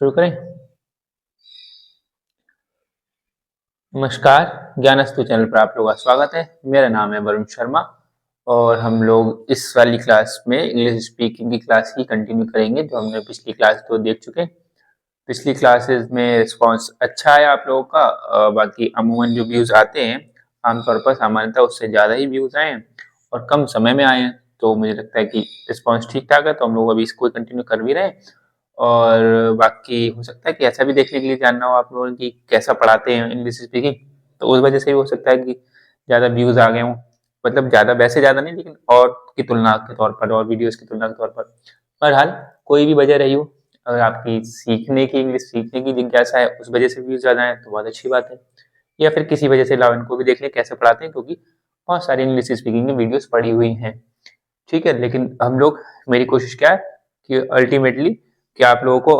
शुरू करें। नमस्कार, ज्ञानस्तु चैनल पर आप लोगों का स्वागत है। मेरा नाम है वरुण शर्मा और हम लोग इस वाली क्लास में इंग्लिश स्पीकिंग की क्लास ही कंटिन्यू करेंगे जो हमने पिछली क्लास तो देख चुके हैं। पिछली क्लासेस में रिस्पांस अच्छा है आप लोगों का। बाकी अमूमन जो व्यूज आते हैं आमतौर पर सामान्यतः उससे ज़्यादा ही व्यूज आए हैं और कम समय में आए हैं, तो मुझे लगता है कि रिस्पांस ठीक ठाक है, तो हम लोग अभी इसको कंटिन्यू कर भी रहे हैं। और बाकी हो सकता है कि ऐसा भी देखने के लिए जानना हो आप लोगों की कैसा पढ़ाते हैं इंग्लिश स्पीकिंग, तो उस वजह से भी हो सकता है कि ज़्यादा व्यूज आ गए हों। मतलब ज़्यादा, वैसे ज़्यादा नहीं, लेकिन और की तुलना के तौर पर और वीडियोस की तुलना के तौर पर। बहरहाल कोई भी वजह रही हो, अगर आपकी सीखने की, इंग्लिश सीखने की जिज्ञासा है, उस वजह से व्यूज ज़्यादा है तो बहुत अच्छी बात है। या फिर किसी वजह से लाओ इनको भी देख लें कैसे पढ़ाते हैं, क्योंकि बहुत सारी इंग्लिश स्पीकिंग की वीडियोस पड़ी हुई हैं। ठीक है, लेकिन हम लोग, मेरी कोशिश क्या है कि अल्टीमेटली कि आप लोगों को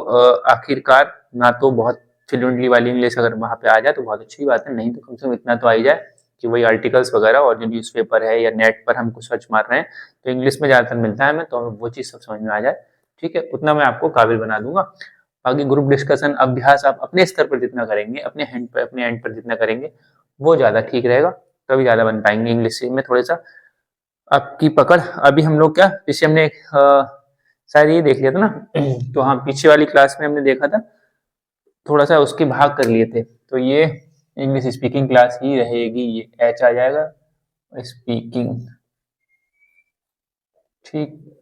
आखिरकार ना तो बहुत फ्लुएंटली वाली इंग्लिश अगर वहाँ पे आ जाए तो बहुत अच्छी बात है, नहीं तो कम से कम इतना तो आ ही जाए कि वही आर्टिकल्स वगैरह और जो न्यूज़पेपर है या नेट पर हम कुछ सर्च मार रहे हैं तो इंग्लिश में ज़्यादातर मिलता है हमें, तो हमें वो चीज़ सब समझ में आ जाए। ठीक है, उतना मैं आपको काबिल बना दूंगा। बाकी ग्रुप डिस्कशन अभ्यास आप अपने स्तर पर जितना करेंगे, अपने एंड पर जितना करेंगे वो ज़्यादा ठीक रहेगा, तभी ज़्यादा बन पाएंगे इंग्लिश में थोड़ा सा आपकी पकड़। अभी हम लोग क्या, पीछे हमने शायद ये देख लिया था ना तो हाँ, पीछे वाली क्लास में हमने देखा था, थोड़ा सा उसके भाग कर लिए थे, तो ये इंग्लिश स्पीकिंग क्लास ही रहेगी। ये एच आ जाएगा, स्पीकिंग। ठीक,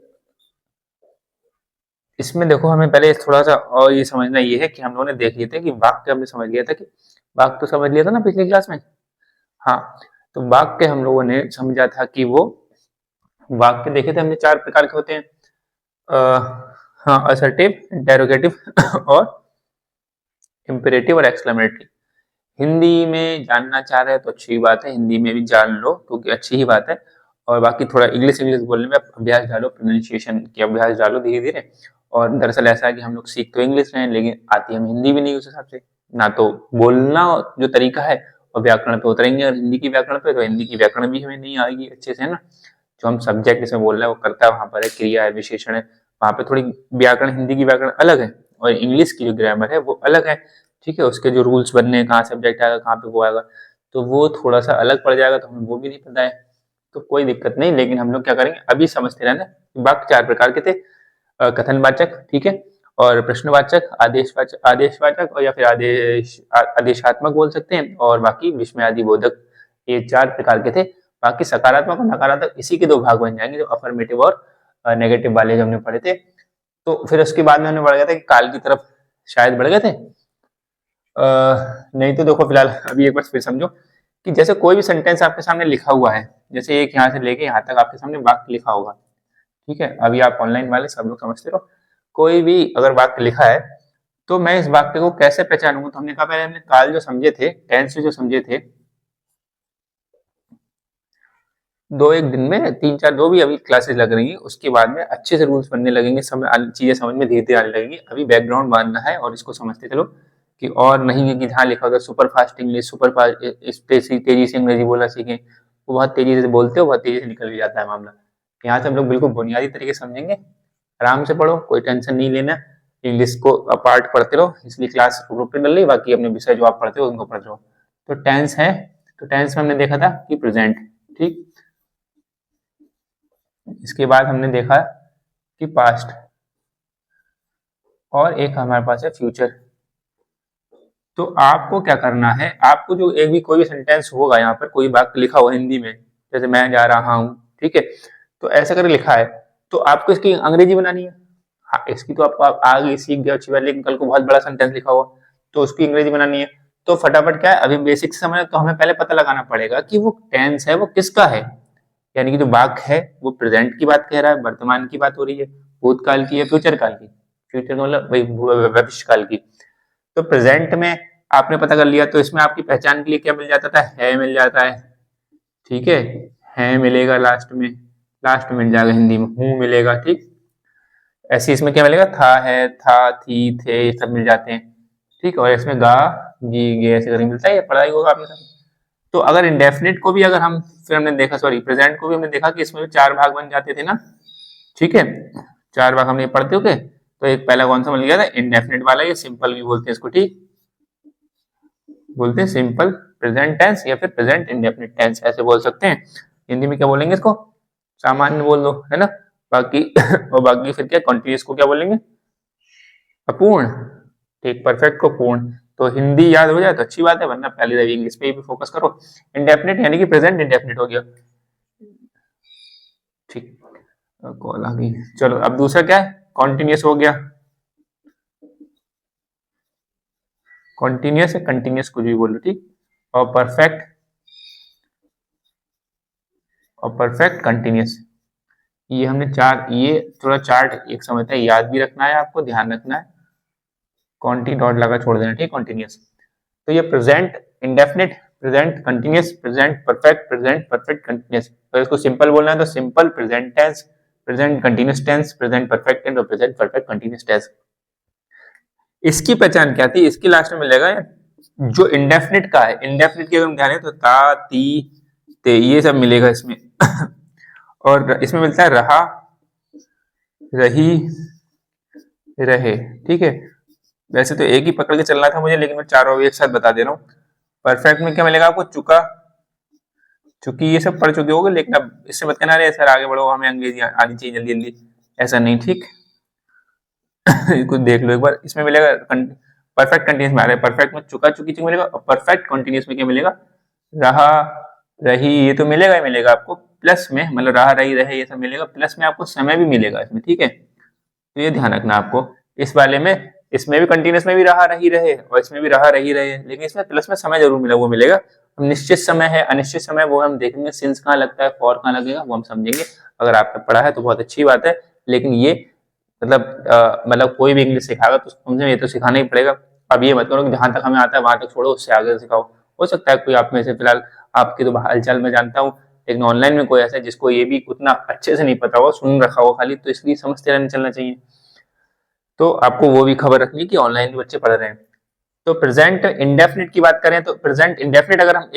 इसमें देखो हमें पहले थोड़ा सा और ये समझना ये है कि हम लोगों ने देख लिए थे कि वाक्य, हमने समझ लिया था कि वाक्य तो समझ लिया था ना पिछली क्लास में। हाँ, तो वाक्य हम लोगों ने समझा था कि वो वाक्य देखे थे हमने 4 प्रकार के होते हैं। हाँ, असर्टिव, इंटेरोगेटिव और इम्पेरेटिव और एक्सक्लेमेटरी। हिंदी में जानना चाह रहे हैं तो अच्छी बात है, हिंदी में भी जान लो क्योंकि अच्छी ही बात है। और बाकी थोड़ा इंग्लिश बोलने में अभ्यास डालो, प्रोनाउंसिएशन की अभ्यास डालो धीरे धीरे। और दरअसल ऐसा है कि हम लोग सीख तो इंग्लिश रहे हैं लेकिन आती हमें हिंदी भी नहीं उस हिसाब से, ना तो बोलना जो तरीका है और व्याकरण पे उतरेंगे और हिंदी की व्याकरण पे, तो हिंदी की व्याकरण भी हमें नहीं आएगी अच्छे से, है ना। जो हम सब्जेक्ट इसमें बोल रहे हैं वो करता है, वहां पर है क्रिया है, विशेषण है, वहां पे थोड़ी व्याकरण, हिंदी की व्याकरण अलग है और इंग्लिश की जो ग्रामर है वो अलग है। ठीक है, उसके जो रूल्स बनने हैं, कहाँ सब्जेक्ट आएगा, कहाँ पे वो आएगा, तो वो थोड़ा सा अलग पड़ जाएगा, तो हमें वो भी नहीं पता है, तो कोई दिक्कत नहीं। लेकिन हम लोग क्या करेंगे, अभी समझते रहना। वाक्य 4 प्रकार के थे, कथनवाचक, ठीक है, और प्रश्नवाचक, आदेशवाचक और या फिर आदेशात्मक बोल सकते हैं, और बाकी विस्मयादिबोधक। ये 4 प्रकार के थे। बाकी सकारात्मक और नकारात्मक इसी के 2 भाग बन जाएंगे, जो अफर्मेटिव और नेगेटिव वाले जो हमने पढ़े थे। तो फिर उसके बाद में हमने बढ़ गया था कि काल की तरफ शायद बढ़ गए थे। नहीं तो देखो फिलहाल अभी एक बार फिर समझो कि जैसे कोई भी सेंटेंस आपके सामने लिखा हुआ है, जैसे एक यहाँ से लेके यहाँ तक आपके सामने वाक्य लिखा होगा। ठीक है, अभी आप ऑनलाइन वाले सब लोग समझते रहो। कोई भी अगर वाक्य लिखा है तो मैं इस वाक्य को कैसे पहचानूंगा, तो हमने कहा पहले हमने काल जो समझे थे, टेंस जो समझे थे, 2-1 दिन में, 3-4 जो भी अभी क्लासेस लग रही है उसके बाद में अच्छे से रूल्स बनने लगेंगे, चीजें समझ में धीरे धीरे आने लगेंगी। अभी बैकग्राउंड बांधना है और इसको समझते चलो कि और नहीं है कि जहाँ लिखा होगा super fast English, super fast तेजी से अंग्रेजी बोलना सीखें, वो बहुत तेजी से बोलते हो, बहुत तेजी से निकल भी जाता है मामला। यहाँ से हम लोग बिल्कुल बुनियादी तरीके से समझेंगे। आराम से पढ़ो, कोई टेंशन नहीं लेना, इंग्लिश को अपार्ट पढ़ते रहो, इसलिए क्लास ग्रुप पे डल रही, बाकी अपने विषय जो आप पढ़ते हो उनको पढ़ते रहो। तो टेंस है, तो टेंस में हमने देखा था कि प्रेजेंट, ठीक, इसके बाद हमने देखा कि पास्ट, और एक हमारे पास है फ्यूचर। तो आपको क्या करना है, आपको जो एक भी कोई भी सेंटेंस होगा, यहाँ पर कोई वाक्य लिखा हुआ हिंदी में, जैसे मैं जा रहा हूँ, ठीक है, तो ऐसा करके लिखा है, तो आपको इसकी अंग्रेजी बनानी है। हाँ, इसकी तो आपको आप आगे सीख गए अच्छी बात, लेकिन कल को बहुत बड़ा सेंटेंस लिखा हुआ तो उसकी अंग्रेजी बनानी है। तो फटाफट क्या है, अभी बेसिक समझ, तो हमें पहले पता लगाना पड़ेगा कि वो टेंस है वो किसका है, यानी कि जो वाक्य है वो प्रेजेंट की बात कह रहा है, वर्तमान की बात हो रही है, भूतकाल की है, फ्यूचर काल की, फ्यूचर मतलब वही भविष्य काल की। तो प्रेजेंट में आपने पता कर लिया, तो इसमें आपकी पहचान के लिए क्या मिल जाता था, है मिल जाता है। ठीक है मिलेगा लास्ट में, लास्ट में मिल जाएगा हिंदी में, हूँ मिलेगा। ठीक, ऐसे इसमें क्या मिलेगा, था है, था, थी, थे, ये सब मिल जाते हैं। ठीक, और इसमें गा, गी, गे ऐसे करके मिलता है, ये पढ़ाई होगा आपने सब। तो अगर इंडेफिनिट को भी अगर हम, फिर हमने देखा, सॉरी, प्रेजेंट को भी हमने देखा कि इसमें भी 4 भाग बन जाते थे ना। ठीक है, 4 भाग हमने पढ़ते हो के, तो एक पहला कौन सा मिल गया था, इंडेफिनिट वाला, ये सिंपल भी बोलते हैं इसको, ठीक, बोलते हैं सिंपल प्रेजेंट टेंस या फिर प्रेजेंट इंडेफिनिट टेंस, ऐसे बोल सकते हैं। हिंदी में क्या बोलेंगे इसको, सामान्य बोल दो, है ना। बाकी और बाकी फिर क्या, कॉन्टिन्यूस को क्या बोलेंगे, अपूर्ण, ठीक, परफेक्ट को पूर्ण। तो हिंदी याद हो जाए तो अच्छी बात है, वरना पहले जब इंग्लिश पे भी फोकस करो। इंडेफिनिट यानी कि प्रेजेंट इंडेफिनिट हो गया, ठीक। कॉल आ गई, चलो अब दूसरा क्या है, कॉन्टिन्यूस हो गया। कॉन्टिन्यूस है, कंटिन्यूस कुछ भी बोलो, ठीक। और परफेक्ट कंटिन्यूस, ये हमने चार, ये थोड़ा चार्ट एक समझता है, याद भी रखना है आपको, ध्यान रखना है, कॉन्टी डॉट लगा छोड़ देना, ठीक, कॉन्टिन्यूस। तो ये present indefinite, present continuous, present perfect continuous. तो इसको सिंपल बोलना है तो simple present tense, present continuous tense, present perfect tense और प्रेजेंट परफेक्ट कंटिन्यूस टेंस। इसकी पहचान क्या थी, इसकी लास्ट में मिलेगा जो इंडेफिनिट का है, इंडेफिनिट की अगर हम ध्यान है तो ता, ती, ते, ये सब मिलेगा इसमें और इसमें मिलता है रहा, रही, रहे, ठीक है। वैसे तो एक ही पकड़ के चलना था मुझे, लेकिन मैं चारों एक साथ बता दे रहा हूँ। परफेक्ट में क्या मिलेगा आपको, चुका, चूंकि ये सब पढ़ चुके होगे, लेकिन अब इससे मत कहना रहे सर आगे बढ़ो हमें अंग्रेजी आनी चाहिए जल्दी जल्दी, ऐसा नहीं, ठीक। कुछ देख लो एक बार, इसमें मिलेगा परफेक्ट कंटिन्यूस में आ रहा है, परफेक्ट में चुका, चुकी, चुकी मिलेगा, और परफेक्ट कंटिन्यूस में क्या मिलेगा, रहा, रही, ये तो मिलेगा ही मिलेगा आपको, प्लस में मतलब रहा, रही, रहे, ये सब मिलेगा, प्लस में आपको समय भी मिलेगा इसमें, ठीक है। तो ये ध्यान रखना आपको इस वाले में, इसमें भी कंटिन्यूस में भी रहा, रही, रहे, और इसमें भी रहा, रही, रहे, लेकिन इसमें प्लस में समय जरूर मिलेगा, वो मिलेगा। निश्चित समय है, अनिश्चित समय, वो हम देखेंगे, सिंस कहाँ लगता है, फॉर कहाँ लगेगा, वो हम समझेंगे। अगर आपने पढ़ा है तो बहुत अच्छी बात है, लेकिन ये मतलब कोई भी इंग्लिश सिखाएगा तो तुमसे ये तो सिखाना ही पड़ेगा। अब ये मत करो कि जहां तक हमें आता है वहां तक छोड़ो, उससे आगे सिखाओ। हो सकता है कोई आप में से, फिलहाल आपकी तो हालचाल में जानता हूँ, लेकिन ऑनलाइन में कोई ऐसा है जिसको ये भी उतना अच्छे से नहीं पता होगा, सुन रखा हो खाली, तो इसलिए समझते रहने चलना चाहिए। तो आपको वो भी खबर रखनी कि ऑनलाइन भी बच्चे पढ़ रहे हैं। तो प्रेजेंट इंडेफिनिट की बात करें तो प्रेजेंट इंडेफिनिट अगर हम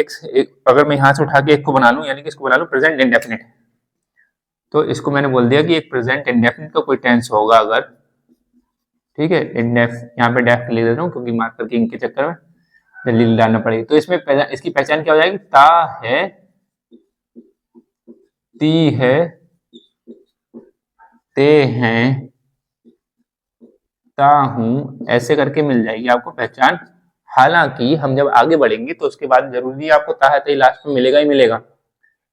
अगर मैं यहाँ से उठा के एक को बना लूं, यानी कि इसको बना लूं प्रेजेंट इंडेफिनिट, तो इसको मैंने बोल दिया कि एक प्रेजेंट इंडेफिनिट का कोई टेंस होगा अगर, ठीक है, इंडेफ, यहाँ पे डेफ लिख देता हूँ क्योंकि मार्कर किंग के चक्कर में जल्दी डालना पड़ेगी। तो इसमें इसकी पहचान क्या हो जाएगी, ता है, ती है, ते हैं, ता हूं, ऐसे करके मिल जाएगी आपको पहचान। हालांकि हम जब आगे बढ़ेंगे तो उसके बाद जरूरी आपको ता है, लास्ट में मिलेगा ही मिलेगा,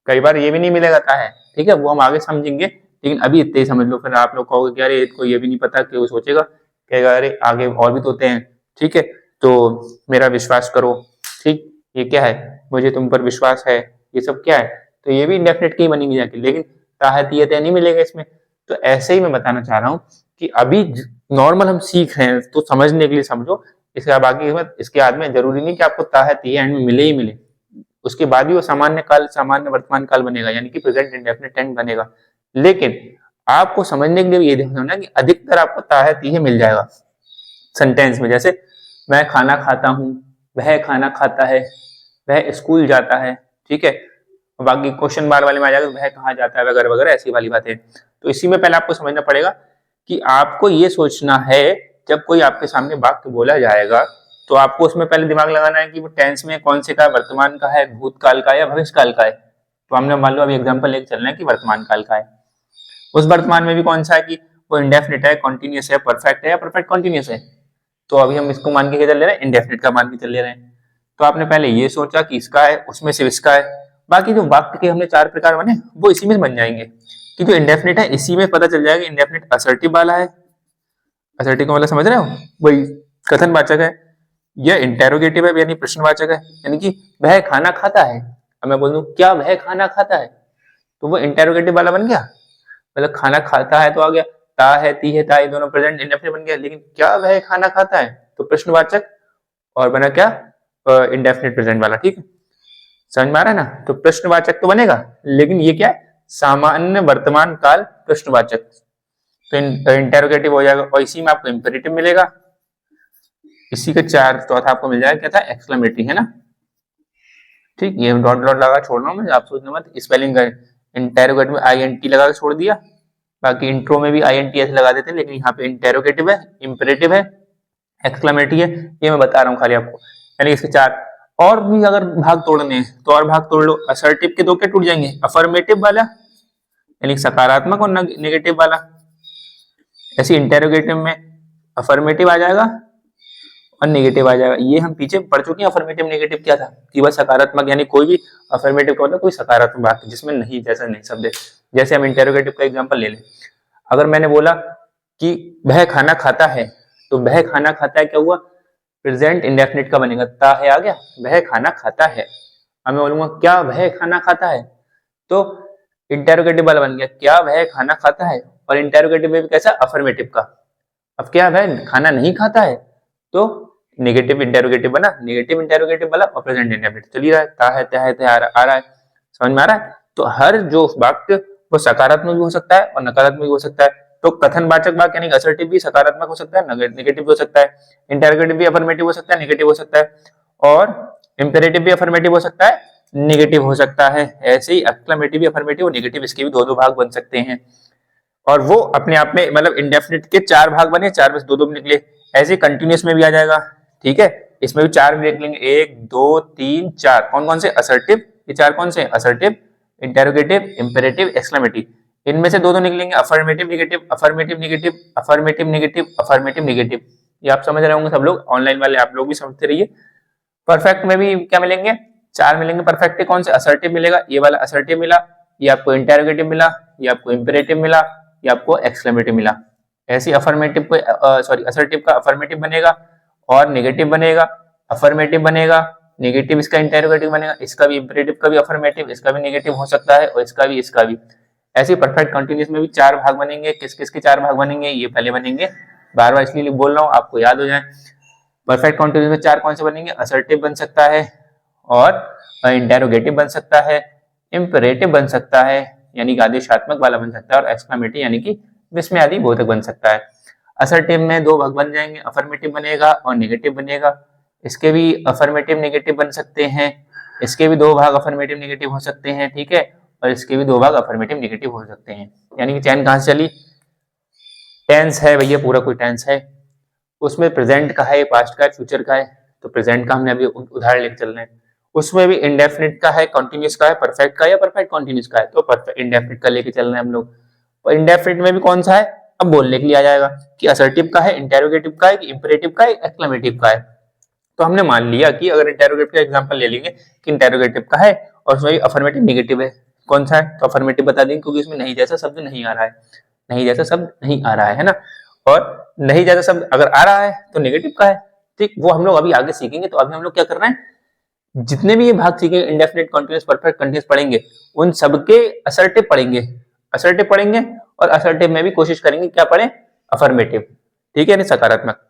कई बार ये भी नहीं मिलेगा ता है, ठीक है, वो हम आगे समझेंगे। लेकिन अभी इतने ही समझ लो, फिर आप लोग कहोगे कि अरे इसको ये भी नहीं पता, कि वो सोचेगा कहेगा अरे आगे और भी तो होते हैं, ठीक है। तो मेरा विश्वास करो, ठीक, ये क्या है, मुझे तुम पर विश्वास है, ये सब क्या है, तो ये भी इंडेफिनिट की बनेंगी जाके, लेकिन ता है, ती है, ते नहीं मिलेगा इसमें। तो ऐसे ही मैं बताना चाह रहा हूँ कि अभी नॉर्मल हम सीख रहे हैं तो समझने के लिए समझो, इसके बाकी इसके बाद में जरूरी नहीं कि आपको ता है, ती है एंड में मिले ही मिले, उसके बाद भी वो सामान्य काल, सामान्य वर्तमान काल बनेगा, यानी कि प्रेजेंट इंडेफिनिट टेंस बनेगा। लेकिन आपको समझने के लिए ये ध्यान रखना कि अधिकतर आपको ता है, ती है मिल जाएगा सेंटेंस में, जैसे मैं खाना खाता हूँ, वह खाना खाता है, वह स्कूल जाता है, ठीक है। बाकी क्वेश्चन बार वाले में आ जाएगा वह कहाँ जाता है वगैरह वगैरह, ऐसी वाली बातें। तो इसी में पहले आपको समझना पड़ेगा कि आपको ये सोचना है जब कोई आपके सामने वाक्य बोला जाएगा तो आपको उसमें पहले दिमाग लगाना है कि वो टेंस में कौन से का है, वर्तमान का है, भूतकाल का है या भविष्य काल का है। तो हमने मान लो अभी एग्जांपल लेके चलना है कि वर्तमान काल का है, उस वर्तमान में भी कौन सा है कि वो इंडेफिनिट है, कॉन्टिन्यूस है, परफेक्ट है या परफेक्ट कॉन्टिन्यूस है। तो अभी हम इसको मान के चल ले रहे हैं, इंडेफिनिट का मान के चल ले रहे हैं। तो आपने पहले ये सोचा कि इसका है, उसमें से इसका है, बाकी जो वाक्य के हमने चार प्रकार बने वो इसी में बन जाएंगे, कि जो इंडेफिनिट है इसी में पता चल जाएगा। इंडेफिनिट असर्टिव वाला है, असर्टिव का मतलब समझ रहे हो, वही कथनवाचक है, यह इंटेरोगेटिव है यानी प्रश्नवाचक है, यानी कि वह खाना खाता है, अब मैं बोल दूं क्या वह खाना खाता है, तो वो इंटेरोगेटिव वाला बन गया, मतलब खाना खाता है तो आ गया, ता है, ती है, ता, ये दोनों प्रेजेंट इंडेफिनिट बन गया, लेकिन क्या वह खाना खाता है तो प्रश्नवाचक, और बना क्या, इंडेफिनिट प्रेजेंट वाला, ठीक है, समझ में आ रहा है ना। तो प्रश्नवाचक तो बनेगा, लेकिन ये क्या है, सामान्य वर्तमान काल प्रश्नवाचक, तो इंटेरोगेटिव हो जाएगा, और इसी में आपको इंपेरेटिव मिलेगा, इसी के चार, चौथा आपको मिल जाएगा क्या था, एक्सक्लेमेटरी, है ना, ठीक। ये डॉट डॉट लगा छोड़ रहा हूँ मैं, आप सोचना मत, स्पेलिंग इंटेरोगेटिव में INT लगा के छोड़ दिया, बाकी इंट्रो में भी INT ऐसे लगा देते हैं, लेकिन यहाँ पे इंटेरोगेटिव है, इम्पेरेटिव है, एक्सक्लेमेटरी है, ये मैं बता रहा हूँ खाली आपको। यानी इसके 4 और भी अगर भाग तोड़ने हैं तो और भाग तोड़ लो। असर्टिव के 2 क्या टूट जाएंगे, अफर्मेटिव वाला यानी सकारात्मक और नेगेटिव वाला। ऐसे इंटेरोगेटिव में अफर्मेटिव आ जाएगा और नेगेटिव आ जाएगा। ये हम पीछे पढ़ चुके हैं। अफर्मेटिव नेगेटिव क्या था कि वह सकारात्मक, यानी कोई भी अफर्मेटिव का मतलब कोई सकारात्मक वाक्य जिसमें नहीं जैसा नहीं शब्द है। जैसे हम इंटेरोगेटिव का एग्जांपल ले लें, अगर मैंने बोला कि वह खाना खाता है, तो वह खाना खाता है क्या हुआ, प्रेजेंट इंडेफिनिट का बनेगा, ता है आ गया, वह खाना खाता है। अब मैं बोलूंगा क्या वह खाना खाता है, तो इंटेरोगेटिव वाला बन गया क्या वह खाना खाता है, और इंटेरोगेटिव में भी कैसा, अफर्मेटिव का। अब क्या वह खाना नहीं खाता है, तो नेगेटिव इंटेरोगेटिव बना, नेगेटिव इंटेरोगेटिव वाला और प्रेजेंट इंडेफिनिट चल ही रहा है, ता है, त्या है, त्या आ रहा है। समझ में आ रहा है। तो हर जो वाक्य वो सकारात्मक भी हो सकता है और नकारात्मक भी हो सकता है। तो कथनवाचक वाक्य यानी असर्टिव भी सकारात्मक हो सकता है, नेगेटिव भी हो सकता है, इंटेरोगेटिव भी अफर्मेटिव हो सकता है, नेगेटिव हो सकता है, और इंपेरेटिव भी अफर्मेटिव हो सकता है, नेगेटिव हो सकता है। ऐसे ही एक्सक्लेमेटिव भी अफर्मेटिव और नेगेटिव, इसके भी 2-2 भाग बन सकते हैं। और वो अपने आप में मतलब इंडेफिनिट के 4 भाग बने, 4 में से 2-2 निकले। ऐसे कंटिन्यूस में भी आ जाएगा, ठीक है। इसमें भी 4 भी निकलेंगे, 1 2 3 4। कौन कौन से, असर्टिव, ये 4 कौन से, असर्टिव, इंटेरोगेटिव, इंपेरेटिव, एक्सक्लेमेटिव। इनमें से 2-2 निकलेंगे, affirmative negative, affirmative negative, affirmative negative, affirmative negative. ये आप समझ रहे होंगे सब लोग, ऑनलाइन वाले आप लोग भी समझते रहिए। परफेक्ट में भी क्या मिलेंगे, 4 मिलेंगे परफेक्ट के। कौन से, असर्टिव मिलेगा, ये वाला असर्टिव मिला, ये आपको इंटेरोगेटिव मिला, ये आपको इंपेरेटिव मिला, ये आपको एक्सक्लेमेटिव मिला। ऐसे अफर्मेटिव को सॉरी असर्टिव का अफर्मेटिव बनेगा और नेगेटिव बनेगा, अफर्मेटिव बनेगा, नेगेटिव इसका इंटेरोगेटिव बनेगा, इसका भी इंपेरेटिव का भी अफर्मेटिव, इसका भी नेगेटिव हो सकता है, और इसका भी, इसका भी। ऐसे परफेक्ट कंटिन्यूअस में भी 4 भाग बनेंगे। किस किस के 4 भाग बनेंगे, ये पहले बनेंगे, बार बार इसलिए बोल रहा हूँ आपको याद हो जाए। परफेक्ट कंटिन्यूअस में 4 कौन से बनेंगे, असर्टिव बन सकता है, और इंटेरोगेटिव बन सकता है, इंपेरेटिव बन सकता है यानी कि आदेशात्मक वाला बन सकता है, और एक्सक्लेमेटिव यानी कि विस्मयादि बोधक बन सकता है। असर्टिव में 2 भाग बन जाएंगे, अफर्मेटिव बनेगा और नेगेटिव बनेगा। इसके भी अफर्मेटिव नेगेटिव बन सकते हैं, इसके भी 2 भाग अफर्मेटिव नेगेटिव हो सकते हैं, ठीक है, और इसके भी 2 भाग अफर्मेटिव नेगेटिव हो सकते हैं। यानी कि चैन कहां से चली, टेंस है भैया, पूरा कोई टेंस है, उसमें प्रेजेंट का है, पास्ट का है, फ्यूचर का है। तो प्रेजेंट का हमने अभी उदाहरण लेकर चल रहे हैं। उसमें भी इंडेफिनिट का है, कंटिन्यूअस का है, परफेक्ट का है या परफेक्ट कंटिन्यूअस का है, तो परफेक्ट इंडेफिनिट का लेके चल रहे हैं हम लोग। और इंडेफिनिट में भी कौन सा है, अब बोलने के लिए आ जाएगा कि असर्टिव का है, इंटेरोगेटिव का है, इंपेरेटिव का है, एक्सक्लेमेटिव का है। तो हमने मान लिया कि अगर इंटेरोगेटिव का एग्जांपल ले लेंगे कि इंटेरोगेटिव का है और उसमें भी अफर्मेटिव नेगेटिव है, कौन सा है, तो अफर्मेटिव बता देंगे क्योंकि इसमें नहीं जैसा शब्द नहीं आ रहा है, नहीं जैसा शब्द नहीं आ रहा है ना। और नहीं जैसा शब्द अगर आ रहा है तो नेगेटिव का है, ठीक। वो हम लोग अभी आगे सीखेंगे। तो अभी हम लोग क्या कर रहे हैं, जितने भी ये भाग सीखेंगे, इंडेफिनिट, कंटीन्यूअस, परफेक्ट, कंटीन्यूअस पढ़ेंगे, उन सबके असर्टिव पढ़ेंगे, असर्टिव पढ़ेंगे, और असर्टिव में भी कोशिश करेंगे क्या पढ़े, अफर्मेटिव, ठीक है, नहीं सकारात्मक।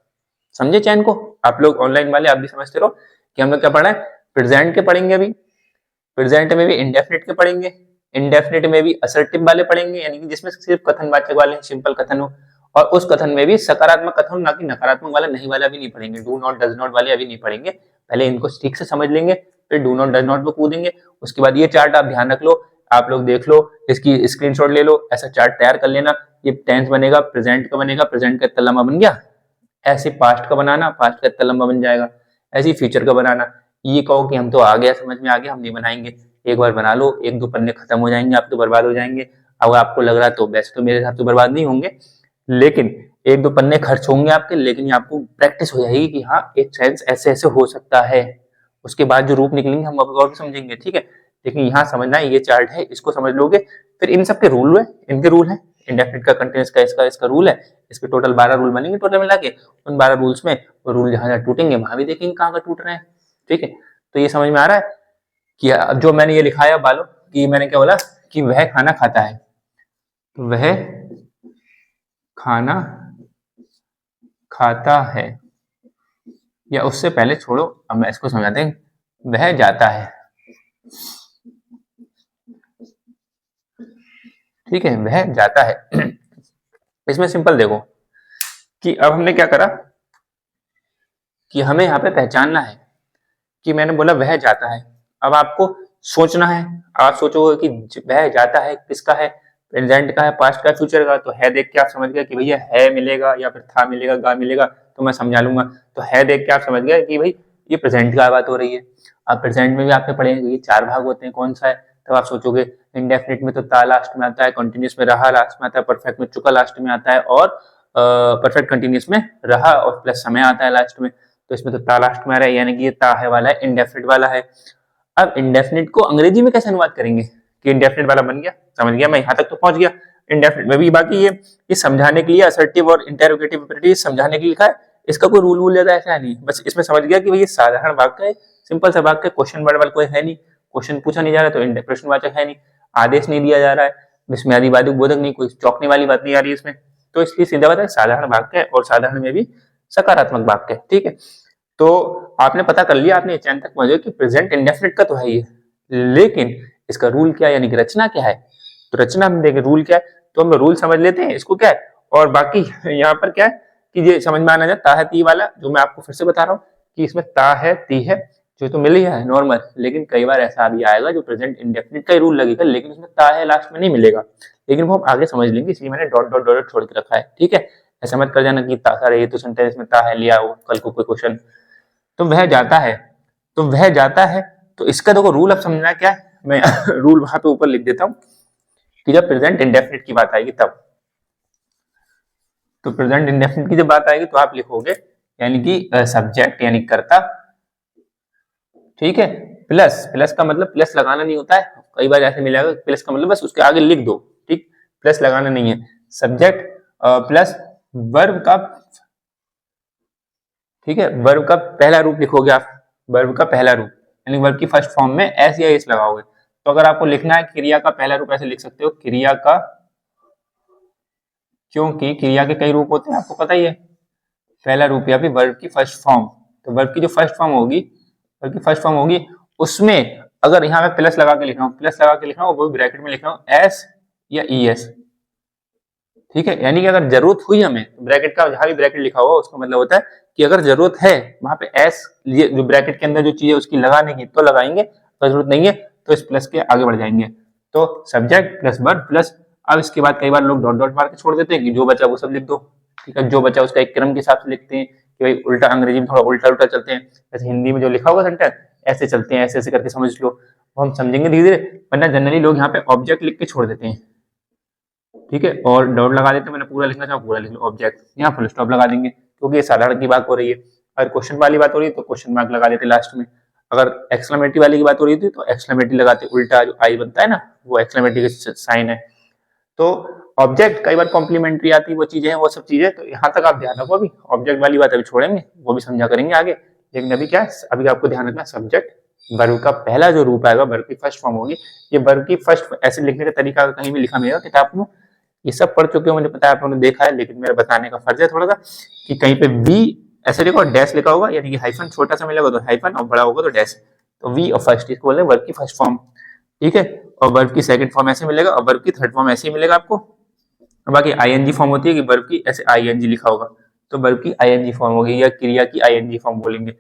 समझे चैन को, आप लोग ऑनलाइन वाले आप भी समझते रहो कि हम लोग क्या पढ़ रहे हैं, प्रेजेंट के पढ़ेंगे अभी, प्रेजेंट में भी इंडेफिनिट के पढ़ेंगे, इंडेफिनिट में भी असर्टिव वाले पढ़ेंगे, यानी कि जिसमें सिर्फ कथनवाचक वाले सिंपल कथन हो, और उस कथन में भी सकारात्मक कथन, ना कि नकारात्मक वाला, नहीं वाला भी नहीं पढ़ेंगे, डू नॉट, डज नॉट वाले अभी नहीं पढ़ेंगे। पहले इनको ठीक से समझ लेंगे, फिर डू नॉट, डज नॉट पे कूदेंगे। उसके बाद ये चार्ट आप ध्यान रख लो, आप लोग देख लो, इसकी स्क्रीनशॉट ले लो, ऐसा चार्ट तैयार कर लेना। ये टेंस बनेगा, प्रेजेंट का बनेगा, प्रेजेंट का इतना लंबा बन गया, ऐसे पास्ट का बनाना, पास्ट का इतना लंबा बन जाएगा, ऐसे फ्यूचर का बनाना। ये कहो कि हम तो आ गया, समझ में आ गया, हम नहीं बनाएंगे, एक बार बना लो, 1-2 पन्ने खत्म हो जाएंगे, आप तो बर्बाद हो जाएंगे। अगर आपको लग रहा है तो वैसे तो मेरे साथ तो बर्बाद नहीं होंगे, लेकिन 1-2 पन्ने खर्च होंगे आपके, लेकिन ये आपको प्रैक्टिस हो जाएगी कि हाँ एक सेंस ऐसे ऐसे हो सकता है। उसके बाद जो रूप निकलेंगे हम और भी समझेंगे, ठीक है। लेकिन यहाँ समझना है, ये चार्ट है, इसको समझ लोगे, फिर इन सबके रूल है, इनके रूल है, इंडेफिनिट का, कंटीन्यूअस का, इसका रूल है। इसके टोटल 12 रूल बनेंगे टोटल मिला के। उन 12 रूल्स में रूल जहां जहां टूटेंगे वहां भी देखेंगे कहाँ का टूट रहे हैं, ठीक है। तो ये समझ में आ रहा है कि जो मैंने ये लिखाया बालो, कि मैंने क्या बोला कि वह खाना खाता है, तो वह खाना खाता है, या उससे पहले छोड़ो, अब मैं इसको समझाते हैं, वह जाता है, ठीक है, वह जाता है। इसमें सिंपल देखो कि अब हमने क्या करा कि हमें यहाँ पे पहचानना है कि मैंने बोला वह जाता है। अब आपको सोचना है, आप सोचोगे कि वह जाता है किसका है, प्रेजेंट का है, पास्ट का, फ्यूचर का। तो है देख के आप समझ गए कि भैया है मिलेगा या फिर था मिलेगा, गा मिलेगा, तो मैं समझा लूंगा। तो है देख के आप समझ गए कि भाई ये प्रेजेंट की बात हो रही है। अब प्रेजेंट में भी आपने पढ़ेंगे ये 4 भाग होते हैं, कौन सा है? तब आप सोचोगे इंडेफिनिट में तो ता लास्ट में आता है, कंटिन्यूस में रहा लास्ट में आता है, परफेक्ट में चुका लास्ट में आता है, और परफेक्ट कंटिन्यूस में रहा और प्लस समय आता है लास्ट में। तो इसमें तो ता लास्ट में आ रहा है, यानी कि ये ता है वाला है, इंडेफिनिट वाला है। अब इंडेफिनिट को अंग्रेजी में कैसे अनुवाद करेंगे कि इंडेफिनिट वाला बन गया? समझ गया मैं, यहां तक तो पहुंच गया। इंडेफिनिट में भी बाकी ये समझाने के लिए असर्टिव और इंटेरोगेटिव इंपेरेटिव समझाने के लिए लिखा है। इसका कोई रूल ज्यादा ऐसा नहीं, बस इसमें समझ गया कि ये साधारण वाक्य है, सिंपल सा वाक्य, क्वेश्चन वर्ड वाला कोई है नहीं, क्वेश्चन पूछा नहीं जा रहा, तो प्रश्नवाचक है नहीं, आदेश नहीं दिया जा रहा है, विस्मयादि वादक बोधक नहीं, कोई चौंकने वाली बात नहीं आ रही है इसमें। तो इसलिए सीधा बात है, साधारण वाक्य है और साधारण में भी सकारात्मक वाक्य है। ठीक है, तो आपने पता कर लिया, आपने चैन तक पहुंचे कि प्रेजेंट इंडेफिनिट का तो है ही, लेकिन इसका रूल क्या है, यानी कि रचना क्या है? तो रचना हम देखें रूल क्या है, तो हम रूल समझ लेते हैं इसको क्या है, और बाकी यहाँ पर क्या है कि ये समझ में आना चाहिए ता है ती वाला, जो मैं आपको फिर से बता रहा हूँ कि इसमें ता है ती है जो तो मिल ही है नॉर्मल, लेकिन कई बार ऐसा भी आएगा जो प्रेजेंट इंडेफिनिट का ही रूल लगेगा, लेकिन उसमें ता है लास्ट में नहीं मिलेगा, लेकिन वो हम आगे समझ लेंगे, इसलिए मैंने डॉट डॉट डॉट छोड़ के रखा है। ठीक है, ऐसा मत कर जाना कि ता सारे ये तो सेंटेंस में ता है लिया हो कल को कोई क्वेश्चन। तो वह जाता है, तो वह जाता है, तो इसका देखो रूल अब समझना क्या है, मैं रूल वहां पे ऊपर लिख देता हूं कि जब प्रेजेंट इंडेफिनिट की बात आएगी तब, तो प्रेजेंट इंडेफिनिट की जब बात आएगी तो आप लिखोगे यानी कि सब्जेक्ट यानी कर्ता, ठीक है, प्लस, प्लस का मतलब प्लस लगाना नहीं होता है, कई बार ऐसे मिलेगा प्लस का मतलब बस उसके आगे लिख दो, ठीक, प्लस लगाना नहीं है, सब्जेक्ट प्लस वर्ब का, ठीक है, वर्ब का पहला रूप लिखोगे आप, वर्ब का पहला रूप यानी वर्ब की फर्स्ट फॉर्म में एस या एस लगाओगे। तो अगर आपको लिखना है क्रिया का पहला रूप, ऐसे लिख सकते हो क्रिया का, क्योंकि क्रिया के कई रूप होते हैं आपको पता ही है, पहला रूप या फिर वर्ब की फर्स्ट फॉर्म, तो वर्ब की जो फर्स्ट फॉर्म होगी, वर्ब की फर्स्ट फॉर्म होगी, उसमें अगर यहाँ पे प्लस लगा के लिख रहा हूँ, प्लस लगा के लिख रहा हूँ, वो ब्रैकेट में लिख रहा हूँ एस या ई एस, ठीक है, यानी कि अगर जरूरत हुई हमें, ब्रैकेट का जहां भी ब्रैकेट लिखा हुआ उसका मतलब होता है कि अगर जरूरत है वहां पे एस, ये जो ब्रैकेट के अंदर जो चीज है उसकी लगाने की तो लगाएंगे, अगर जरूरत नहीं है तो इस प्लस के आगे बढ़ जाएंगे। तो सब्जेक्ट प्लस वर्ब प्लस, अब इसके बाद कई बार लोग डॉट डॉट मार के छोड़ देते हैं कि जो बचा वो सब लिख दो, ठीक है, जो बचा उसका एक क्रम के हिसाब से लिखते हैं कि भाई उल्टा, अंग्रेजी में थोड़ा उल्टा उल्टा चलते हैं, जैसे हिंदी में जो लिखा होगा सेंटेंस ऐसे चलते हैं, ऐसे ऐसे करके समझ लो, वो हम समझेंगे धीरे धीरे, वरना जनरली लोग यहाँ पे ऑब्जेक्ट लिख के छोड़ देते हैं, ठीक है, और डॉट लगा देते हैं, मैंने पूरा लिखना चाहूँ पूरा लिख लो ऑब्जेक्ट, यहाँ फुल स्टॉप लगा देंगे क्योंकि ये साधारण की बात हो रही है, अगर क्वेश्चन वाली बात हो रही है तो क्वेश्चन मार्क लगा देते लास्ट में, अगर एक्सक्लेमेटरी वाली की बात हो रही थी तो एक्सक्लेमेटरी लगाते, उल्टा जो आई बनता है ना वो एक्सक्लेमेटरी का साइन है। तो ऑब्जेक्ट कई बार कॉम्प्लीमेंट्री आती है, वो चीजें हैं, वो सब चीजें, तो यहाँ तक आप ध्यान रखो, अभी ऑब्जेक्ट वाली बात अभी छोड़ेंगे, वो भी समझा करेंगे आगे, लेकिन अभी क्या है, अभी आपको ध्यान रखना सब्जेक्ट वर्ब का पहला जो रूप आएगा, वर्ब की फर्स्ट फॉर्म होगी, ये वर्ब की फर्स्ट ऐसे लिखने का तरीका कहीं भी लिखा मिलेगा किताब में, ये सब पढ़ चुके हो मुझे पता है, आप लोगों ने देखा है, लेकिन मेरा बताने का फर्ज है थोड़ा सा कि कहीं पे वी ऐसे लिखो, डैश लिखा होगा, यानी कि हाइफन छोटा सा मिलेगा तो हाइफन और बड़ा होगा तो डैश, तो वी और फर्स्ट इसको बोलते हैं वर्ब की फर्स्ट फॉर्म, ठीक है, और वर्ब की सेकंड फॉर्म ऐसे मिलेगा और वर्ब की थर्ड फॉर्म ऐसे ही मिलेगा आपको। बाकी आईएनजी फॉर्म होती है कि वर्ब की ऐसे आईएनजी लिखा होगा तो वर्ब की आईएनजी फॉर्म होगी, या क्रिया की आईएनजी फॉर्म बोलेंगे,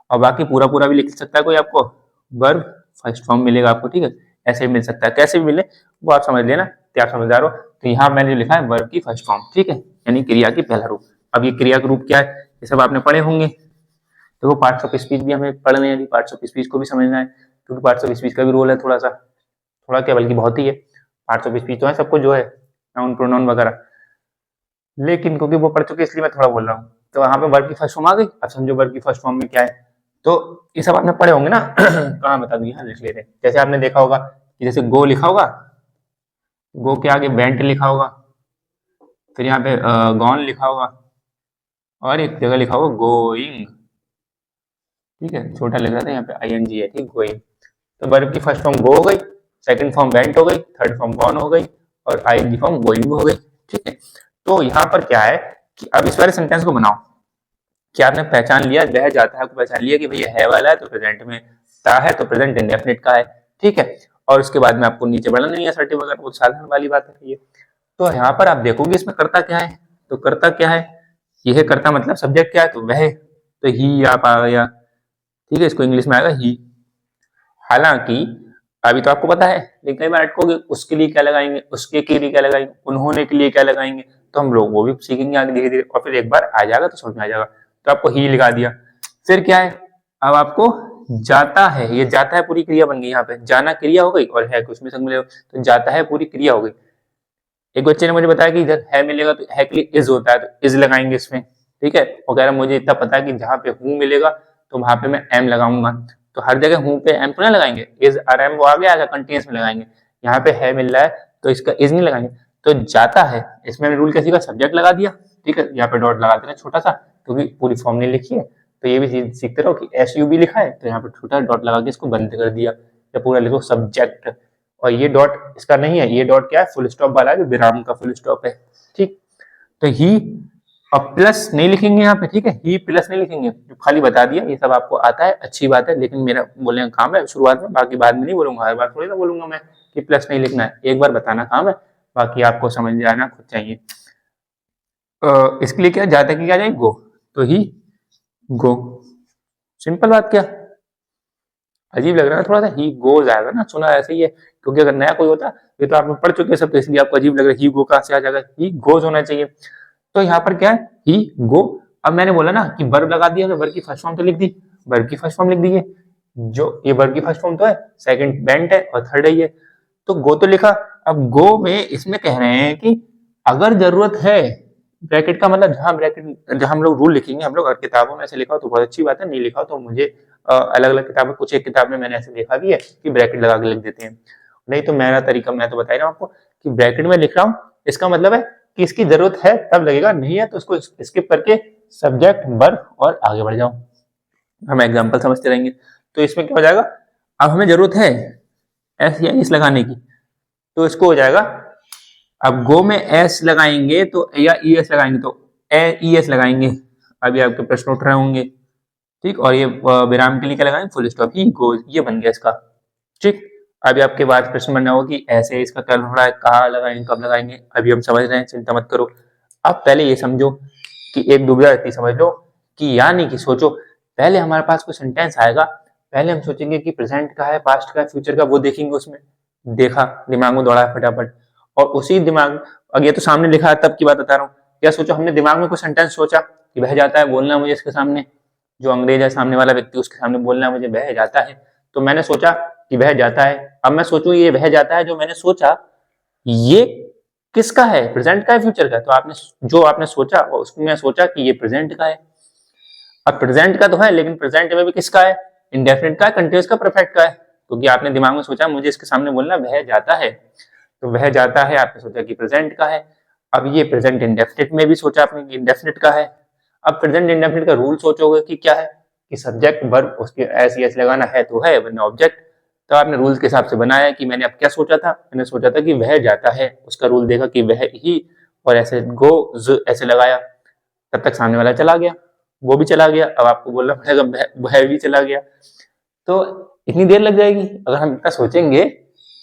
और बाकी पूरा पूरा भी लिख सकता है कोई आपको, वर्ब फर्स्ट फॉर्म मिलेगा आपको, ठीक है, ऐसे भी मिल सकता है, कैसे भी मिले वो आप समझ लेना, क्या समझदार हो। तो यहाँ मैंने लिखा है वर्ब की फर्स्ट फॉर्म, ठीक है, यानी क्रिया की पहला रूप। अब ये क्रिया का रूप क्या है, ये सब आपने पढ़े होंगे, देखो पार्ट्स ऑफ स्पीच भी हमें पढ़ने हैं, पार्ट्स ऑफ स्पीच को भी समझना है, क्योंकि पार्ट्स ऑफ स्पीच का भी रोल है थोड़ा सा, थोड़ा क्या बल्कि बहुत ही है, पार्ट्स ऑफ स्पीच तो है सबको जो है, नाउन प्रोनाउन वगैरह, लेकिन क्योंकि वो पढ़ चुके इसलिए मैं थोड़ा बोल रहा हूँ। तो वहां पे वर्ब की फर्स्ट फॉर्म आ गई, अब समझो वर्ब की फर्स्ट फॉर्म में क्या है, तो ये सब आपने पढ़े होंगे ना कहाँ बता दूं, यहाँ लिख लेते हैं, जैसे आपने देखा होगा कि जैसे गो लिखा होगा, गो के आगे वेंट लिखा होगा, फिर यहाँ पे गॉन लिखा होगा, और एक जगह लिखा होगा गोइंग, ठीक है, छोटा लिख रहा था यहाँ पे आईएनजी है, ठीक, गोइंग। तो वर्ब की फर्स्ट फॉर्म गो हो गई, सेकंड फॉर्म वेंट हो गई, थर्ड फॉर्म गॉन हो गई, और आईएनजी फॉर्म गोइंग हो गई, ठीक है। तो यहाँ पर क्या है कि अब इस वाले सेंटेंस को बनाओ, क्या आपने पहचान लिया, वह जाता है को पहचान लिया कि भैया है वाला है तो प्रेजेंट में, ता है तो प्रेजेंट इंडेफिनिट का है, ठीक है, और उसके बाद में आपको नीचे बढ़ना नहीं है, असर्टिव वगैरह वो साधारण वाली बात है ये। तो यहाँ पर आप देखोगे इसमें करता क्या है, तो करता क्या है, यह करता मतलब सब्जेक्ट क्या है, तो वह, तो ही आप आ गया, ठीक है, इसको इंग्लिश में आएगा ही। हालांकि अभी तो आपको पता है, लेकिन कई बार अटकोगे, उसके लिए क्या लगाएंगे, उसके के लिए क्या लगाएंगे, उन्होंने के लिए क्या लगाएंगे, तो हम लोग वो भी सीखेंगे आगे धीरे धीरे, और फिर एक बार आ जाएगा तो समझ में आ जाएगा। तो आपको ही लगा दिया। फिर क्या है, अब आपको जाता है, ये जाता है पूरी क्रिया बन गई, यहाँ पे जाना क्रिया हो गई और है कुछ भी संग मिलेगा, तो जाता है पूरी क्रिया हो गई। एक बच्चे ने मुझे बताया कि इधर है मिलेगा तो है के लिए इज होता है, तो इज लगाएंगे इसमें, ठीक है। और कह रहा मुझे इतना पता है कि जहाँ पे हूँ मिलेगा तो वहां पे मैं एम लगाऊंगा, तो हर जगह हूँ पे एम तो नहीं लगाएंगे, इज और एम वो आ गया कंटिन्यूस में लगाएंगे। यहाँ पे है मिल रहा है तो इसका इज नहीं लगाएंगे। तो जाता है, इसमें रूल कैसे का सब्जेक्ट लगा दिया, ठीक है, यहाँ पे डॉट लगा देना छोटा सा, क्योंकि पूरी फॉर्म नहीं लिखी है। तो ये भी चीज सीखते रहो कि एस यू भी लिखा है तो यहाँ पे छोटा डॉट लगा के इसको बंद कर दिया, या पूरा लिखो सब्जेक्ट। और ये डॉट इसका नहीं है, ये डॉट क्या है, फुल स्टॉप वाला है, जो विराम का फुल स्टॉप है, ठीक। तो ही अब प्लस नहीं लिखेंगे यहाँ पे, ठीक है, ही प्लस नहीं लिखेंगे, जो खाली बता दिया। ये सब आपको आता है, अच्छी बात है, लेकिन मेरा बोलने का काम है शुरुआत में, बाकी बाद में नहीं बोलूंगा, हर बार थोड़ी ना बोलूंगा मैं कि प्लस नहीं लिखना है, एक बार बताना काम है, बाकी आपको समझ जाना खुद चाहिए। इसके लिए क्या जाता कि क्या जाए, गो, तो ही गो, सिंपल बात। क्या अजीब लग रहा है थोड़ा सा, ही गोज आएगा ना, सुना ऐसे ही है, क्योंकि अगर नया कोई होता, ये तो आपने पढ़ चुके सब, तो इसलिए आपको अजीब लग रहा है, ही गो कहाँ से आ जाएगा, ही गोज होना चाहिए। तो यहाँ पर क्या है, ही गो। अब मैंने बोला ना कि वर्ब लगा दिया, तो वर्ब की फर्स्ट फॉर्म तो लिख दी, वर्ब की फर्स्ट फॉर्म लिख दी है, जो ये वर्ब की फर्स्ट फॉर्म तो है, सेकंड बेंट है और थर्ड है ये, तो गो तो लिखा। अब गो में इसमें कह रहे हैं कि अगर जरूरत है, ब्रैकेट का मतलब जहां ब्रैकेट, जहां हम लोग रूल लिखेंगे, हम लोग अगर किताबों में ऐसे लिखा हो तो बहुत अच्छी बात है, नहीं लिखा हो तो मुझे अलग अलग किताबें, कुछ एक किताब में मैंने ऐसे देखा भी है कि ब्रैकेट लगा के लिख देते हैं, नहीं तो मेरा तरीका मैं तो बता रहा हूँ आपको कि ब्रैकेट में लिख रहा हूँ, इसका मतलब है कि इसकी जरूरत है तब लगेगा, नहीं है तो उसको स्किप करके सब्जेक्ट वर्ब और आगे बढ़ जाओ। हम एग्जाम्पल समझते रहेंगे। तो इसमें क्या हो जाएगा, अब हमें जरूरत है एस या इस लगाने की, तो इसको हो जाएगा, अब गो में एस लगाएंगे तो या ई एस लगाएंगे तो ए ई एस लगाएंगे। अभी आपके प्रश्न उठ रहे होंगे, ठीक, और ये विराम के लिए क्या लगाएंगे, फुल स्टॉप, ही गोज, ये बन गया इसका, ठीक। अभी आपके बाद प्रश्न बनना होगा कि ऐसे इसका क्या हो रहा है, कहाँ लगाएंगे, कब लगाएंगे, अभी हम समझ रहे हैं, चिंता मत करो। अब पहले ये समझो कि एक दुविधा इतनी समझ लो कि यानी कि सोचो, पहले हमारे पास कोई सेंटेंस आएगा, पहले हम सोचेंगे कि प्रेजेंट का है, पास्ट का है, फ्यूचर का, वो देखेंगे, उसमें देखा, दिमाग में दौड़ा फटाफट, और उसी दिमाग, अब ये तो सामने लिखा है तब की बात बता रहा हूँ, या सोचो हमने दिमाग में कोई सेंटेंस सोचा कि बह जाता है, बोलना मुझे इसके सामने, जो अंग्रेज है सामने वाला व्यक्ति, उसके सामने बोलना मुझे बह जाता है, तो मैंने सोचा कि बह जाता है। अब मैं सोचूं ये बह जाता है, जो मैंने सोचा ये किसका है, प्रेजेंट का है, फ्यूचर का है, तो आपने जो आपने सोचा उसमें मैं सोचा कि ये प्रेजेंट का है। अब प्रेजेंट का तो है, लेकिन प्रेजेंट में भी किसका है, इंडेफिनिट का है, कंटिन्यूस का, परफेक्ट का है, क्योंकि आपने दिमाग में सोचा मुझे इसके सामने बोलना बह जाता है, तो वह जाता है आपने सोचा कि प्रेजेंट का है। अब ये प्रेजेंट इंडेफिनिट में भी सोचा आपने कि इंडेफिनिट का है। अब प्रेजेंट इंडेफिनिट का रूल सोचोगे कि क्या है, कि सब्जेक्ट वर्ब उसके एस यस लगाना है तो है, वरना ऑब्जेक्ट। तो आपने रूल्स के हिसाब से बनाया कि मैंने अब क्या सोचा था, मैंने सोचा था कि वह जाता है, उसका रूल देखा कि वह ही, और ऐसे गो ऐसे लगाया, तब तक सामने वाला चला गया, वो भी चला गया, अब आपको बोलना पड़ेगा वह भी चला गया। तो इतनी देर लग जाएगी, अगर हम इतना सोचेंगे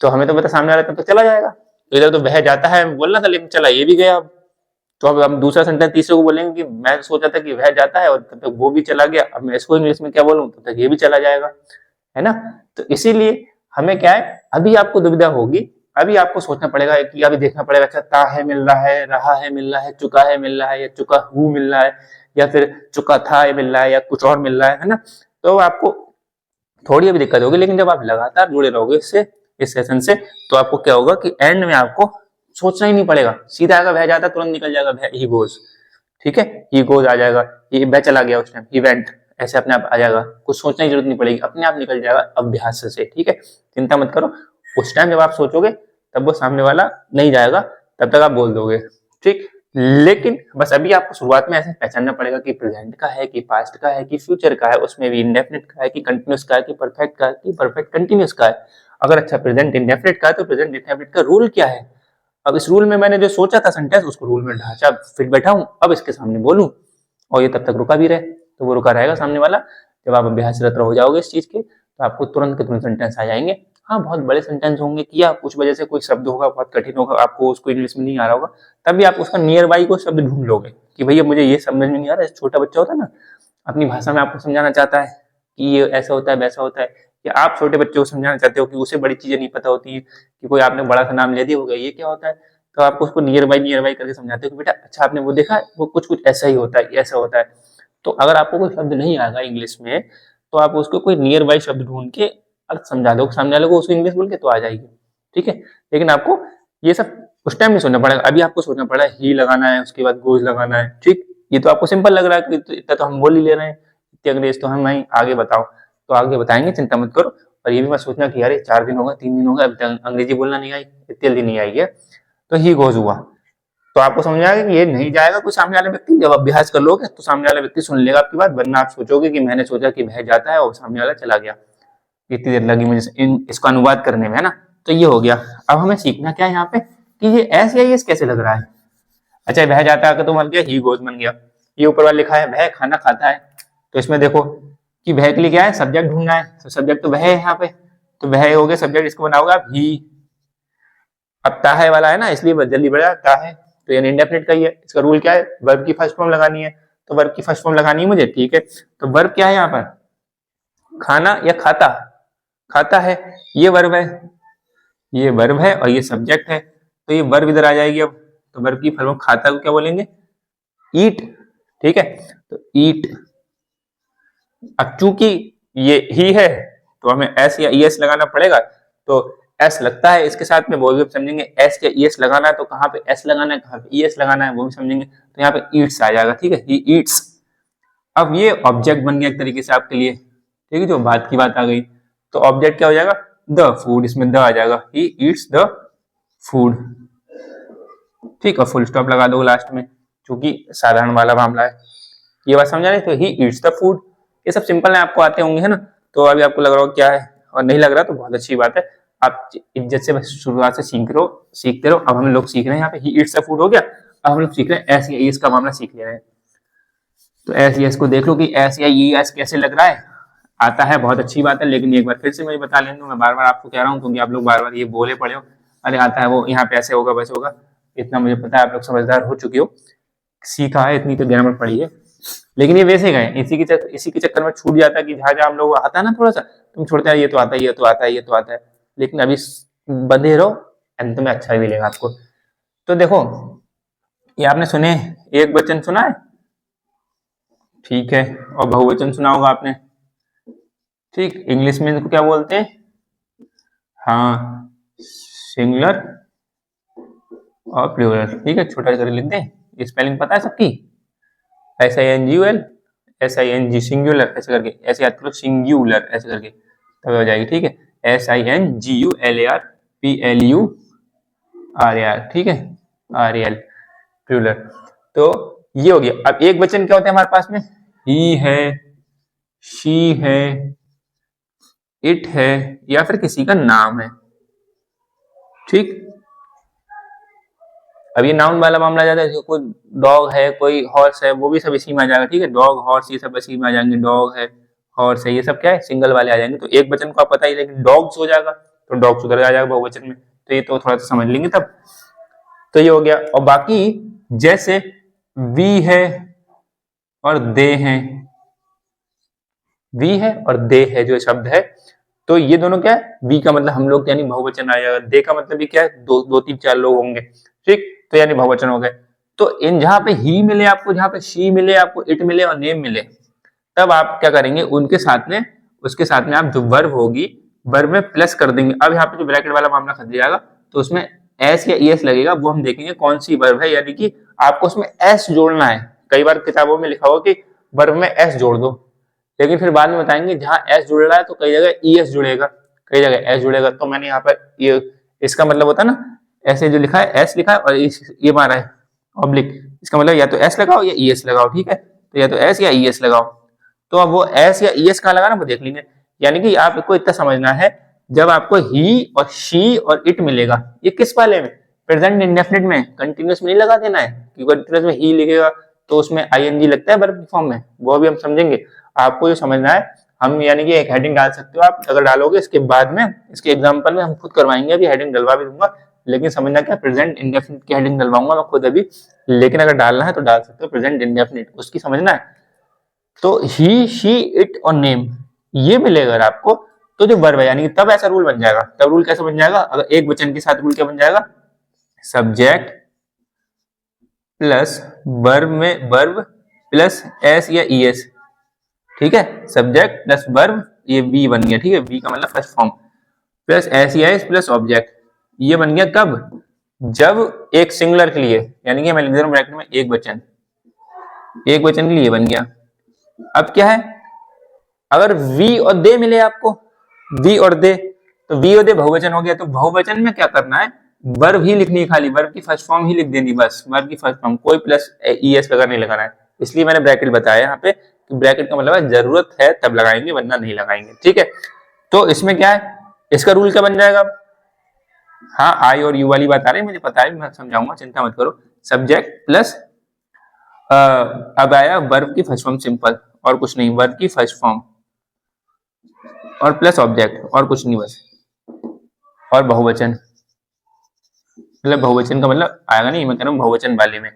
तो हमें तो पता सामने वाला तब तक चला जाएगा, तो इधर तो वह जाता है बोलना था, लेकिन चला ये भी गया। अब तो अब हम दूसरा सेंटेंस तीसरे को बोलेंगे कि मैं सोचा था कि वह जाता है और तब तक वो भी चला गया, अब मैं इसको इंग्लिश में क्या बोलूं, तब तक ये भी चला जाएगा, है ना। तो इसीलिए हमें क्या है, अभी आपको दुविधा होगी, अभी आपको सोचना पड़ेगा कि अभी देखना पड़ेगा, अच्छा ता है मिल रहा है, रहा है मिल रहा है, चुका है मिल रहा है, या चुका हूँ मिल रहा है, या फिर चुका था ये मिल रहा है, या कुछ और मिल रहा है ना। तो आपको थोड़ी अभी दिक्कत होगी, लेकिन जब आप लगातार जुड़े रहोगे इससे, इस सेशन से, तो आपको क्या होगा कि एंड में आपको सोचना ही नहीं पड़ेगा, सीधा आएगा वह जाता, तुरंत निकल जाएगा वह ही गोज, ठीक है, ही गोज आ जाएगा, ये वह चला गया उस टाइम, इवेंट ऐसे अपने आप आ जाएगा, कुछ सोचने की जरूरत नहीं पड़ेगी, अपने आप निकल जाएगा अभ्यास से, ठीक है, चिंता मत करो। उस टाइम जब आप सोचोगे तब वो सामने वाला नहीं जाएगा, तब तक आप बोल दोगे, ठीक। लेकिन बस अभी आपको शुरुआत में ऐसे पहचानना पड़ेगा कि प्रेजेंट का है, कि पास्ट का है, कि फ्यूचर का है, उसमें भी इंडेफिनिट का है, कि कंटिन्यूस का है, कि परफेक्ट का है, कि परफेक्ट कंटिन्यूस का है। अगर अच्छा प्रेजेंट इंडेफिनिट का है तो प्रेजेंट इंडेफिनिट का रूल क्या है, अब इस रूल में मैंने जो सोचा था सेंटेंस, उसको रूल में ढांचा फिट बैठा हूं, अब इसके सामने बोलूं और ये तब तक रुका भी रहे, तो वो रुका रहेगा सामने वाला। जब आप अभ्यासरत हो जाओगे इस चीज के, तो आपको तुरंत के तुरंत सेंटेंस आ जाएंगे। हाँ, बहुत बड़े सेंटेंस होंगे कि या कुछ वजह से कोई शब्द होगा बहुत कठिन होगा, आपको उसको इंग्लिश में नहीं आ रहा होगा, तब भी आप उसका नियर बाई को शब्द ढूंढ लोगे कि भैया मुझे ये समझ में नहीं आ रहा है। छोटा बच्चा होता है ना, अपनी भाषा में आपको समझाना चाहता है कि ये ऐसा होता है, वैसा होता है, कि आप छोटे बच्चों को समझाना चाहते हो कि उसे बड़ी चीजें नहीं पता होती है, कि कोई आपने बड़ा सा नाम ले दिया होगा ये क्या होता है, तो आपको उसको नियर बाई करके समझाते हो कि बेटा अच्छा आपने वो देखा है, वो कुछ कुछ ऐसा ही होता है, ऐसा होता है। तो अगर आपको कोई शब्द नहीं आएगा इंग्लिश में, तो आप उसको कोई नियर बाई शब्द ढूंढ के अर्थ समझा दो, सामने वाले को उसको इंग्लिश बोल के तो आ जाएगी, ठीक है। लेकिन आपको ये सब उस टाइम नहीं सोचना पड़ेगा, अभी आपको सोचना पड़ा है ही लगाना है, उसके बाद गोज लगाना है, ठीक। ये तो आपको सिंपल लग रहा है कि इतना तो हम बोल ही ले रहे हैं, इतनी अंग्रेज तो हम नहीं, आगे बताओ, तो आगे बताएंगे, चिंता मत करो। और ये भी मत सोचना कि यार 4 दिन होगा, 3 दिन होगा, अभी तक अंग्रेजी बोलना नहीं आई, इतनी जल्दी नहीं आई है। तो ही गोज हुआ, तो आपको समझ आएगा कि ये नहीं जाएगा कोई सामने वाले व्यक्ति, जब अभ्यास कर लोगे तो सामने वाला व्यक्ति सुन लेगा आपकी बात, वरना आप सोचोगे कि मैंने सोचा कि वह जाता है और सामने वाला चला गया, इतनी देर लगी मुझे इसका अनुवाद करने में, है ना। तो ये हो गया। अब हमें सीखना क्या है यहाँ पे कि ये एस या एस कैसे लग रहा है। अच्छा वह जाता है तो बन गया ही गोज बन गया। ये ऊपर वाला लिखा है वह खाना खाता है, तो इसमें देखो कि वह के लिए क्या है, सब्जेक्ट ढूंढना है, तो सब्जेक्ट तो वह है यहाँ पे, तो वह हो गया सब्जेक्ट, इसको बनाओगे आप ही। अब ताहे वाला है ना, इसलिए जल्दी बढ़ जाता है, तो यानी इंडेफिनिट का ही है। इसका रूल क्या है, वर्ब की फर्स्ट फॉर्म लगानी है, तो वर्ब की फर्स्ट फॉर्म लगानी है मुझे, ठीक है। तो वर्ब क्या है यहाँ पर, खाना या खाता, खाता है, ये वर्ब है, ये वर्ब है और ये सब्जेक्ट है, तो ये वर्ब इधर आ जाएगी। अब तो वर्ब की फर्स्ट खाता को क्या बोलेंगे, ईट, ठीक है। तो ईट, अब चूंकि ये ही है तो हमें एस या ईएस लगाना पड़ेगा, तो एस लगता है इसके साथ में, वो भी समझेंगे। एस या ईएस लगाना है तो कहाँ पे एस लगाना है, कहाँ पे ईएस लगाना है, वो भी समझेंगे। तो यहाँ पे ईट्स आ जाएगा, ठीक है, ही ईट्स। अब ये ऑब्जेक्ट बन गया एक तरीके से आपके लिए, ठीक है, जो बात की बात आ गई। तो ऑब्जेक्ट क्या हो जाएगा, द फूड, इसमें द आ जाएगा, ही ईट्स द फूड, ठीक है। फुल स्टॉप लगा दो लास्ट में, क्योंकि साधारण वाला मामला है। ये बात समझा नहीं, तो ही ईट्स द फूड। ये सब सिंपल है, आपको आते होंगे, है ना। तो अभी आपको लग रहा हो क्या है, और नहीं लग रहा तो बहुत अच्छी बात है, आप इज्जत से बस शुरुआत से सीखते रहो। अब हम लोग सीख रहे हैं यहाँ पे ही ईट्स द फूड हो गया, अब हम लोग सीख रहे हैं एस या ईएस का मामला सीख ले रहे हैं। तो एस या एस को देख लो कि एस या ईएस कैसे लग रहा है, आता है, बहुत अच्छी बात है। लेकिन एक बार फिर से मैं बता लेता हूँ, मैं बार बार आपको कह रहा हूँ क्योंकि आप लोग बार बार ये बोले पड़े हो, अरे आता है वो यहाँ पे ऐसे होगा वैसे होगा, इतना मुझे पता है, आप लोग समझदार हो चुके हो, सीखा है, इतनी तो ग्रामर पड़ी है। लेकिन ये वैसे गए, इसी के चक्कर में छूट जाता है कि जहाँ जहाँ हम लोग आता है ना थोड़ा सा, तुम छोड़ते हैं ये तो आता है, ये तो आता है, ये तो आता है, लेकिन अभी बंधे रहो, अंत में अच्छा ही मिलेगा आपको। तो देखो ये आपने सुने, एक वचन सुना है, ठीक है, और बहुवचन सुना होगा आपने, ठीक। इंग्लिश में इनको क्या बोलते हैं, हाँ, सिंगुलर और प्लूरल, ठीक है, छोटा करके लिख दें। स्पेलिंग पता है सबकी, SINGUL, SING सिंगुलर ऐसे करके, ऐसे याद करो, सिंगुलर ऐसे करके तब हो जाएगी, ठीक है। SINGULAR PLURAR, ठीक है, RAL प्लूरल। तो ये हो गया। अब एक वचन क्या होता है हमारे पास में, ही है, शी है, इट है, या फिर किसी का नाम है, ठीक। अब ये नाउन वाला मामला ज्यादा है, कोई डॉग है, कोई हॉर्स है, वो भी सब इसी में आ जाएगा, ठीक है। डॉग हॉर्स ये सब इसी में आ जाएंगे, डॉग है, हॉर्स है, ये सब क्या है, सिंगल वाले आ जाएंगे। तो एक वचन को आप पता ही, लेकिन डॉग्स हो जाएगा तो डॉग्स उधर आ जाएगा बहुवचन में, तो ये तो थोड़ा सा समझ लेंगे तब। तो ये हो गया। और बाकी जैसे वी है और दे हैं, वी है और दे है जो शब्द है, तो ये दोनों क्या है, वी का मतलब हम लोग यानी बहुवचन आ जाएगा, दे का मतलब भी क्या है, दो तीन चार लोग होंगे, ठीक, तो यानी बहुवचन हो गए। तो इन जहां पे ही मिले आपको, जहां पे शी मिले आपको, इट मिले और नेम मिले, तब आप क्या करेंगे, उनके साथ में, उसके साथ में आप जो वर्ब होगी, वर्ब में प्लस कर देंगे। अब यहाँ पे जो ब्रैकेट वाला मामला खत्म जाएगा, तो उसमें एस या ईएस लगेगा, वो हम देखेंगे कौन सी वर्ब है, यानी कि आपको उसमें एस जोड़ना है। कई बार किताबों में लिखा होगा कि वर्ब में एस जोड़ दो, लेकिन फिर बाद में बताएंगे जहां एस जुड़ रहा है तो कई जगह ईएस जुड़ेगा, कई जगह एस जुड़ेगा। तो मैंने यहाँ पर ये, इसका मतलब होता है ना, ऐसे जो लिखा है एस लिखा है और ये मारा है ऑब्लिक, इसका मतलब या तो एस लगाओ या ईएस लगाओ, ठीक है। तो या तो एस या ईएस लगाओ। तो अब वो एस या ईएस कहाँ लगाना वो देख लेंगे। यानी कि आपको इतना समझना है, जब आपको ही और शी और इट मिलेगा, ये किस वाले में, प्रेजेंट इंडेफिनिट में, कंटिन्यूस में नहीं लगा देना है, क्योंकि कंटिन्यूस में ही लिखेगा तो उसमें आईएनजी लगता है वर्ब फॉर्म में, वो भी हम समझेंगे। आपको ये समझना है, हम यानी कि एक हेडिंग डाल सकते हो आप, अगर डालोगे इसके बाद में, इसके एग्जांपल में हम खुद करवाएंगे, अभी हेडिंग डलवा भी दूंगा, लेकिन समझना क्या, प्रेजेंट इंडेफिनिट की हेडिंग डलवाऊंगा मैं खुद अभी, लेकिन अगर डालना है तो डाल सकते हो प्रेजेंट इंडेफिनिट, उसकी समझना है। तो ही शी इट और नेम ये मिलेगा आपको, तो जो वर्ब है यानी कि तब ऐसा रूल बन जाएगा। तब रूल कैसे बन जाएगा, अगर एक वचन के साथ रूल क्या बन जाएगा, सब्जेक्ट प्लस वर्ब में वर्ब प्लस एस या ईएस, ठीक है, सब्जेक्ट प्लस वर्ब, ये बी बन गया, ठीक है, बी का मतलब फर्स्ट फॉर्म, प्लस एस या एस प्लस ऑब्जेक्ट, ये बन गया कब, जब एक सिंगुलर के लिए, यानी कि मैं लिख दे रहा हूं ब्रैकेट में एक वचन, एक वचन के लिए बन गया। अब क्या है, अगर वी और दे मिले आपको, वी और दे, तो वी और दे बहुवचन हो गया, तो बहुवचन में क्या करना है, वर्ब ही लिखनी है, खाली वर्ब की फर्स्ट फॉर्म ही लिख देनी, बस वर्ब की फर्स्ट फॉर्म, कोई प्लस ईएस वगैरह नहीं लगाना है। इसलिए मैंने ब्रैकेट बताया यहाँ पे कि ब्रैकेट का मतलब है जरूरत है तब लगाएंगे वरना नहीं लगाएंगे, ठीक है। तो इसमें क्या है, इसका रूल क्या बन जाएगा, हाँ आई और यू वाली बात आ रही है, मुझे पता है, मैं समझाऊंगा, चिंता मत करो। सब्जेक्ट प्लस अब आया वर्ब की फर्स्ट फॉर्म सिंपल, और कुछ नहीं, वर्ब की फर्स्ट फॉर्म और प्लस ऑब्जेक्ट, और कुछ नहीं बस, और बहुवचन, मतलब बहुवचन का मतलब आएगा नहीं, मैं कह रहा हूं बहुवचन वाले में,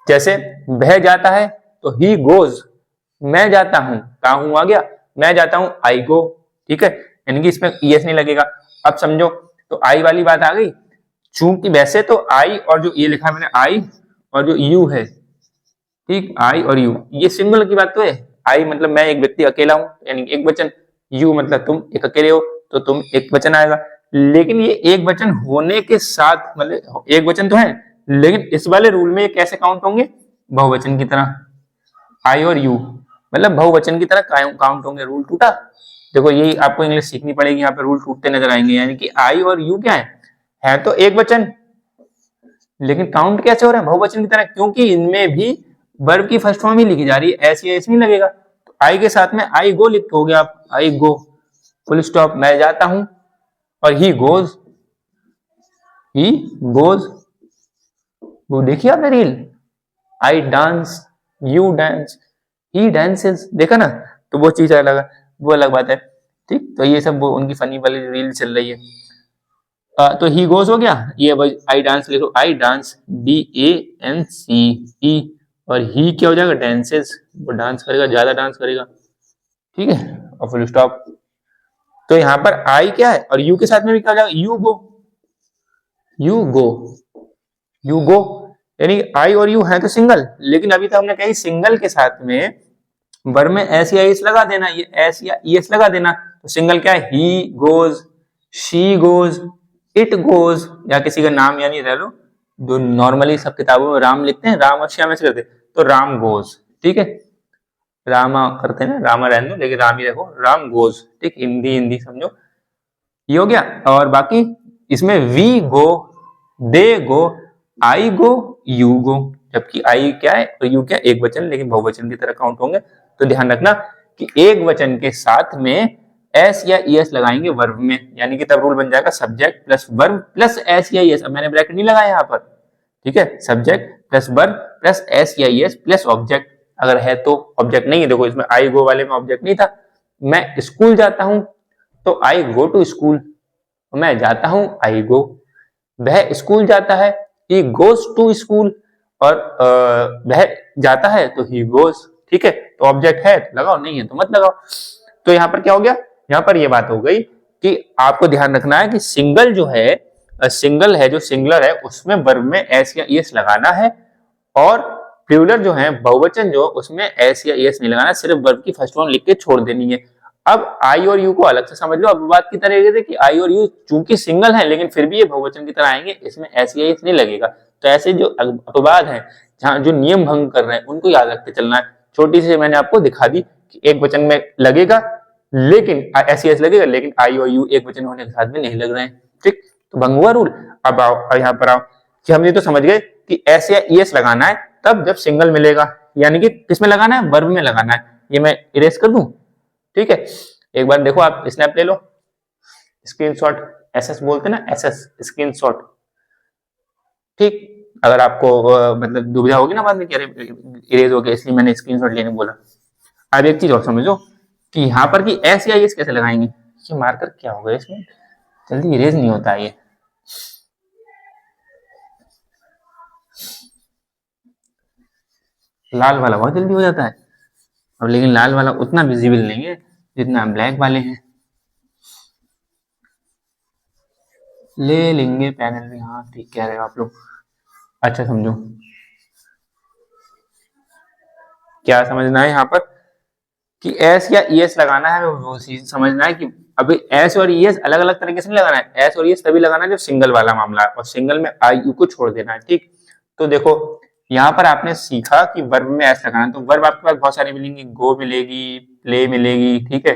जैसे वह जाता है तो ही गोज, मैं जाता हूं, कहा हूं आ गया, मैं जाता हूं आई गो, ठीक है, यानी कि इसमें ईएस नहीं लगेगा। अब समझो, तो आई वाली बात आ गई, चूंकि वैसे तो आई और जो ये लिखा है मैंने आई और जो यू है, ठीक, आई और यू ये सिंगल की बात तो है, आई मतलब मैं एक व्यक्ति अकेला हूं यानी एक वचन, यू मतलब तुम एक अकेले हो तो तुम एक वचन आएगा, लेकिन ये एक वचन होने के साथ मतलब एक वचन तो है, लेकिन इस वाले रूल में ये कैसे काउंट होंगे, बहुवचन की तरह, आई और यू मतलब बहुवचन की तरह काउंट होंगे, रूल टूटा। देखो यही आपको इंग्लिश सीखनी पड़ेगी, यहाँ पे रूल टूटते नजर आएंगे, यानी कि आई और यू क्या है तो एक वचन, लेकिन काउंट कैसे हो रहा है बहुवचन की तरह, क्योंकि इनमें भी वर्ब की फर्स्ट फॉर्म ही लिखी जा रही है, ऐसी ऐसे नहीं लगेगा, तो आई के साथ में आई गो लिख हो गया आप, आई गो फुल स्टॉप, मैं जाता हूं, और ही गोज, ही गोज, वो देखिए आपने reel, I dance, you dance, he dances, देखा ना, तो वो चीज अलग है, वो अलग बात है, ठीक। तो ये सब वो उनकी फनी वाली रील चल रही है। तो ही गोज हो गया, ये आई डांस लिखो, आई डांस DANCE, और ही क्या हो जाएगा, डांसेस, वो डांस करेगा, ज्यादा डांस करेगा, ठीक है, और फुल स्टॉप। तो यहाँ पर आई क्या है और यू के साथ में भी क्या हो जाएगा, you go, you go, you go, यानी आई और यू है तो सिंगल, लेकिन अभी तो हमने कही सिंगल के साथ में वर्ब में एस या एस लगा देना, ये एस या ईएस लगा देना, तो सिंगल क्या है, he goes, she goes, it goes, या किसी का नाम यानी रह लो, जो नॉर्मली सब किताबों में राम लिखते हैं, राम और श्याम ऐसे करते हैं, तो राम गोज, ठीक है, रामा करते हैं ना, रामा रहने दो लेकिन राम ही रखो, राम गोज, ठीक, हिंदी हिंदी समझो, ये हो गया। और बाकी इसमें we go, they go, I go, you go, जबकि आई क्या है और यू क्या है, एक वचन लेकिन बहुवचन की तरह काउंट होंगे, तो ध्यान रखना कि एक वचन के साथ में एस या ईएस लगाएंगे वर्ब में, यानी कि तब रूल बन जाएगा subject plus verb plus S या ईएस, अब मैंने ब्रैकेट नहीं लगाया यहाँ पर, ठीक है, subject plus verb plus S या ईएस प्लस ऑब्जेक्ट, अगर है तो, ऑब्जेक्ट नहीं है, देखो इसमें आई गो वाले में ऑब्जेक्ट नहीं था, मैं स्कूल जाता हूं तो आई गो टू स्कूल, मैं जाता हूं आई गो, वह स्कूल जाता है, ही गोज टू स्कूल, और वह जाता है तो ही गोज, ठीक है, तो ऑब्जेक्ट है तो लगाओ, नहीं है तो मत लगाओ। तो यहाँ पर क्या हो गया, यहाँ पर ये बात हो गई कि आपको ध्यान रखना है कि सिंगल जो है, सिंगल है जो सिंगुलर है उसमें वर्ब में एस या ईएस लगाना है, और प्लूरल जो है बहुवचन जो उसमें एस या ईएस नहीं लगाना, सिर्फ वर्ब की फर्स्ट फॉर्म लिख के छोड़ देनी है। अब आई और यू को अलग से समझ लो, अब बात की तरह से कि आई और यू चूंकि सिंगल है लेकिन फिर भी ये बहुवचन की तरह आएंगे, इसमें एस या ईएस नहीं लगेगा, तो ऐसे जो अपवाद है जहां जो नियम भंग कर रहे हैं उनको याद रखते चलना है। छोटी सी मैंने आपको दिखा दी कि एक वचन में लगेगा लेकिन एस या एस लगेगा, लेकिन आई और यू एक वचन होने के साथ में नहीं लग रहे हैं, ठीक, तो भंग हुआ रूल। अब आओ यहाँ पर आओ कि हम ये तो समझ गए कि एस या ईएस लगाना है तब जब सिंगल मिलेगा, यानी कि किसमें लगाना है, वर्ब में लगाना है, ये मैं इरेज कर दूं, ठीक है। एक बार देखो आप स्नैप ले लो, स्क्रीनशॉट, एसएस बोलते हैं ना, एसएस स्क्रीनशॉट, ठीक, अगर आपको मतलब दुविधा होगी ना बाद में, इरेज हो गया इसलिए मैंने स्क्रीनशॉट लेने बोला। अब एक चीज और समझो कि यहाँ पर कि एस या एस कैसे लगाएंगे, ये मार्कर क्या होगा इसमें, जल्दी इरेज नहीं होता है ये, लाल वाला बहुत जल्दी हो जाता है, अब लेकिन लाल वाला उतना विजिबल नहीं है जितना ब्लैक वाले हैं, ले लेंगे पैनल में। हाँ ठीक कह रहे हो आप लोग। अच्छा समझो क्या समझना है यहाँ पर कि एस या ई एस लगाना है, वो चीज समझना है कि अभी एस और ई एस अलग अलग तरीके से नहीं लगाना है। एस और ई एस तभी लगाना है जब सिंगल वाला मामला है, और सिंगल में आई यू को छोड़ देना है। ठीक, तो देखो यहाँ पर आपने सीखा कि वर्ब में एस लगाना है, तो वर्ब आपके पास बहुत सारी मिलेंगी। गो मिलेगी, प्ले मिलेगी, ठीक है,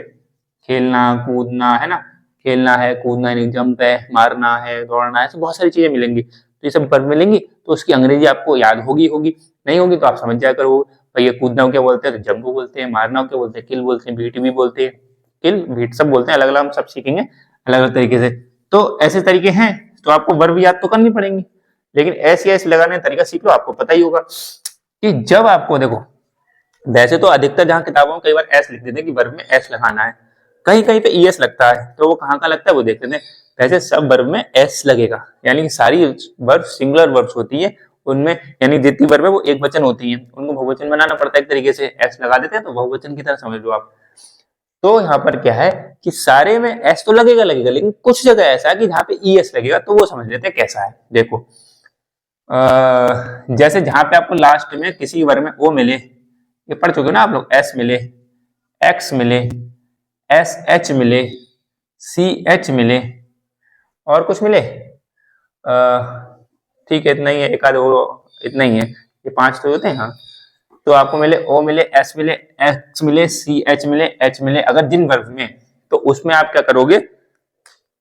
खेलना कूदना है ना, खेलना है, कूदना है, जंप है, मारना है, दौड़ना है, ऐसे बहुत सारी चीजें मिलेंगी। तो ये सब वर्ब मिलेंगी, तो उसकी अंग्रेजी आपको याद होगी होगी, नहीं होगी तो आप समझ जाया करो भाई ये कूदना को क्या बोलते हैं, तो जंप बोलते हैं, मारना को क्या बोलते हैं, किल बोलते हैं, बीट भी बोलते हैं, किल बीट सब बोलते हैं, अलग अलग हम सब सीखेंगे अलग अलग तरीके से। तो ऐसे तरीके हैं, तो आपको वर्ब याद तो करनी पड़ेंगी, लेकिन ऐसे ऐसे लगाने का तरीका सीख लो। आपको पता ही होगा कि जब आपको देखो, वैसे तो अधिकतर जहां किताबों में कई बार एस लिख देते हैं कि वर्ब में एस लगाना है, कहीं कहीं पे ई एस लगता है, तो वो कहाँ का लगता है वो देख लेते हैं। वैसे सब वर्ब में एस लगेगा, यानी कि सारी वर्ब सिंगुलर वर्ब्स होती है, उनमें यानी जितनी वर्ब है वो एक वचन होती है, उनको बहुवचन बनाना पड़ता है एक तरीके से, एस लगा देते हैं तो बहुवचन की तरह समझ लो आप। तो यहाँ पर क्या है कि सारे में एस तो लगेगा लगेगा, लेकिन कुछ जगह ऐसा है कि जहाँ पे ई एस लगेगा, तो वो समझ लेते हैं कैसा है। देखो जैसे जहां पे आपको लास्ट में किसी वर्ग में ओ मिले, ये पढ़ चुके हो ना आप लोग, एस मिले, एक्स मिले, एस एच मिले, सी एच मिले, और कुछ मिले, ठीक है इतना ही है, एक आध वो इतना ही है, ये पांच तो होते हैं। हाँ, तो आपको मिले ओ मिले, एस मिले, एक्स मिले, सी एच मिले, एच मिले, अगर जिन वर्ग में, तो उसमें आप क्या करोगे,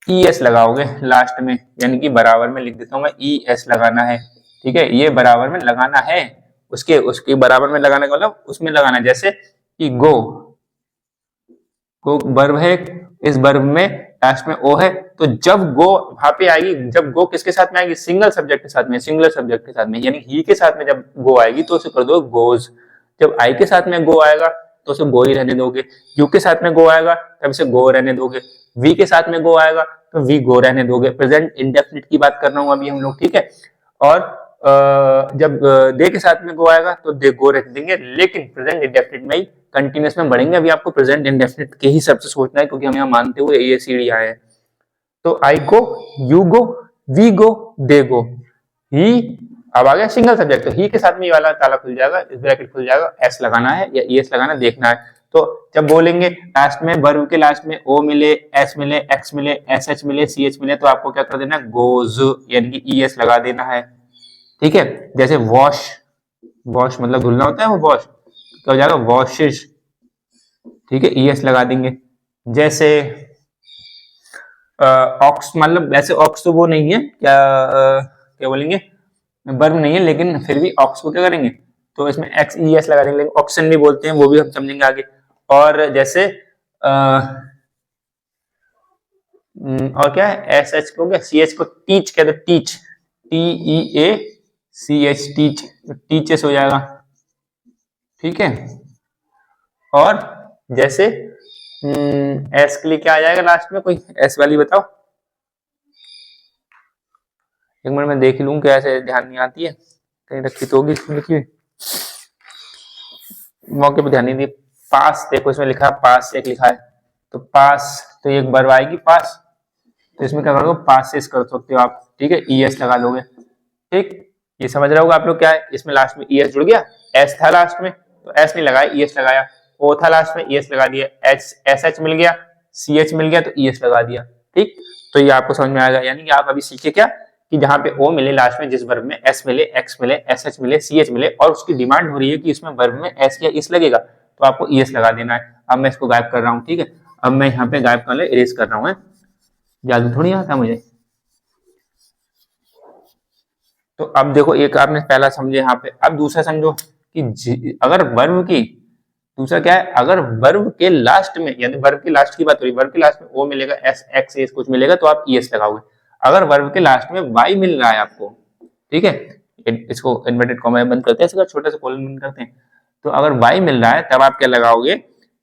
ई एस लगाओगे लास्ट में, यानी कि बराबर में लिख देता हूं मैं, ई एस लगाना है। ठीक है, ये बराबर में लगाना है, उसके उसके बराबर में लगाने का मतलब उसमें लगाना है। जैसे कि गो, गो वर्ब है, इस वर्ब में लास्ट में ओ है, तो जब गो वहां पे आएगी, जब गो किसके साथ में आएगी, सिंगल सब्जेक्ट के साथ में, सिंगुलर सब्जेक्ट के साथ में, यानी ही के साथ में जब गो आएगी तो उसे कर दो गोज। जब आई के साथ में गो आएगा तो उसे गो ही रहने दोगे, यू के साथ में गो आएगा तब इसे गो रहने दोगे, वी के साथ में गो आएगा तो वी गो रहने दोगे। प्रेजेंट इंडेफिनिट की बात कर रहा हूं अभी हम लोग, ठीक है। और जब दे के साथ में गो आएगा तो दे गो रख देंगे, लेकिन प्रेजेंट इंडेफिनिट में ही कंटिन्यूस में बढ़ेंगे। अभी आपको प्रेजेंट इंडेफिनिट के ही शब्द सोचना है, क्योंकि हम यहाँ मानते हुए ए सी डी आए हैं। तो आई गो, यू गो, वी गो, दे गो, ही अब आ गया सिंगल सब्जेक्ट, तो ही के साथ में ये वाला ताला खुल जाएगा, ब्रैकेट खुल जाएगा, एस लगाना है या ई एस लगाना देखना है। तो जब बोलेंगे लास्ट में वर्ब के लास्ट में ओ मिले, एस मिले, एक्स मिले, एस एच मिले, सी एच मिले, तो आपको क्या कर देना है, गोज, यानी कि ई एस लगा देना है। ठीक है, जैसे वॉश, वॉश मतलब धुलना होता है, वो वॉश क्या हो जाएगा, वॉशेज। ठीक है, ई एस लगा देंगे। जैसे ऑक्स, मतलब वैसे ऑक्स तो वो नहीं है क्या, क्या बोलेंगे, वर्ब नहीं है, लेकिन फिर भी ऑक्स को क्या करेंगे, तो इसमें एक्स ई एस लगा देंगे, लेकिन ऑक्सन भी बोलते हैं, वो भी हम समझेंगे आगे। और जैसे और क्या है, एस एच को क्या, सी एच को टीच कहते, टीच, टी ई ए सी एच, टीच, टीचेस हो जाएगा। ठीक है, और जैसे एस के लिए क्या आ जाएगा लास्ट में, कोई एस वाली बताओ, एक मिनट में देख लूं, क्या ऐसे ध्यान नहीं आती है, कहीं रखी तो होगी इसमें लिखी हुई, मौके पे ध्यान नहीं दी। पास देखो इसमें लिखा है, पास एक लिखा है, तो पास, तो एक वर्ब आएगी पास, तो इसमें क्या करोगे, पासेस कर सकते हो आप। ठीक है, ई एस लगा दोगे। ठीक, ये समझ रहे होगे आप लोग क्या है, इसमें लास्ट में ई एस जुड़ गया, एस था लास्ट में तो एस नहीं लगाया, ई एस लगाया, ओ था लास्ट में, ई एस लगा दिया, एच एस एच मिल गया, सी एच मिल गया, तो ई एस लगा दिया। ठीक, तो ये आपको समझ में आएगा, यानी कि आप अभी सीखे क्या कि जहां पे ओ मिले लास्ट में, जिस वर्ब में एस मिले, एक्स मिले, एस एच मिले, सी एच मिले, और उसकी डिमांड हो रही है कि इसमें वर्ब में एस या इस लगेगा, तो आपको ई एस लगा देना है। अब मैं इसको गायब कर रहा हूँ, ठीक है, अब मैं यहाँ पे गायब कर इरेज कर रहा हूँ, जादू थोड़ी आता मुझे। तो अब देखो, एक आपने पहला समझे यहाँ पे, अब दूसरा समझो कि अगर वर्ब की, दूसरा क्या है, अगर वर्ब के लास्ट में, यानी वर्ब के लास्ट की बात हो रही, वर्ब के लास्ट में ओ मिलेगा, एस एक्स एस कुछ मिलेगा, तो आप ई एस लगाओगे। अगर वर्ब के लास्ट में वाई मिल रहा है आपको, ठीक है, इसको इन्वर्टेड कॉमा बंद करते हैं, इसका छोटा सा कॉलन बंद करते हैं, तो अगर वाई मिल रहा है तब आप क्या लगाओगे,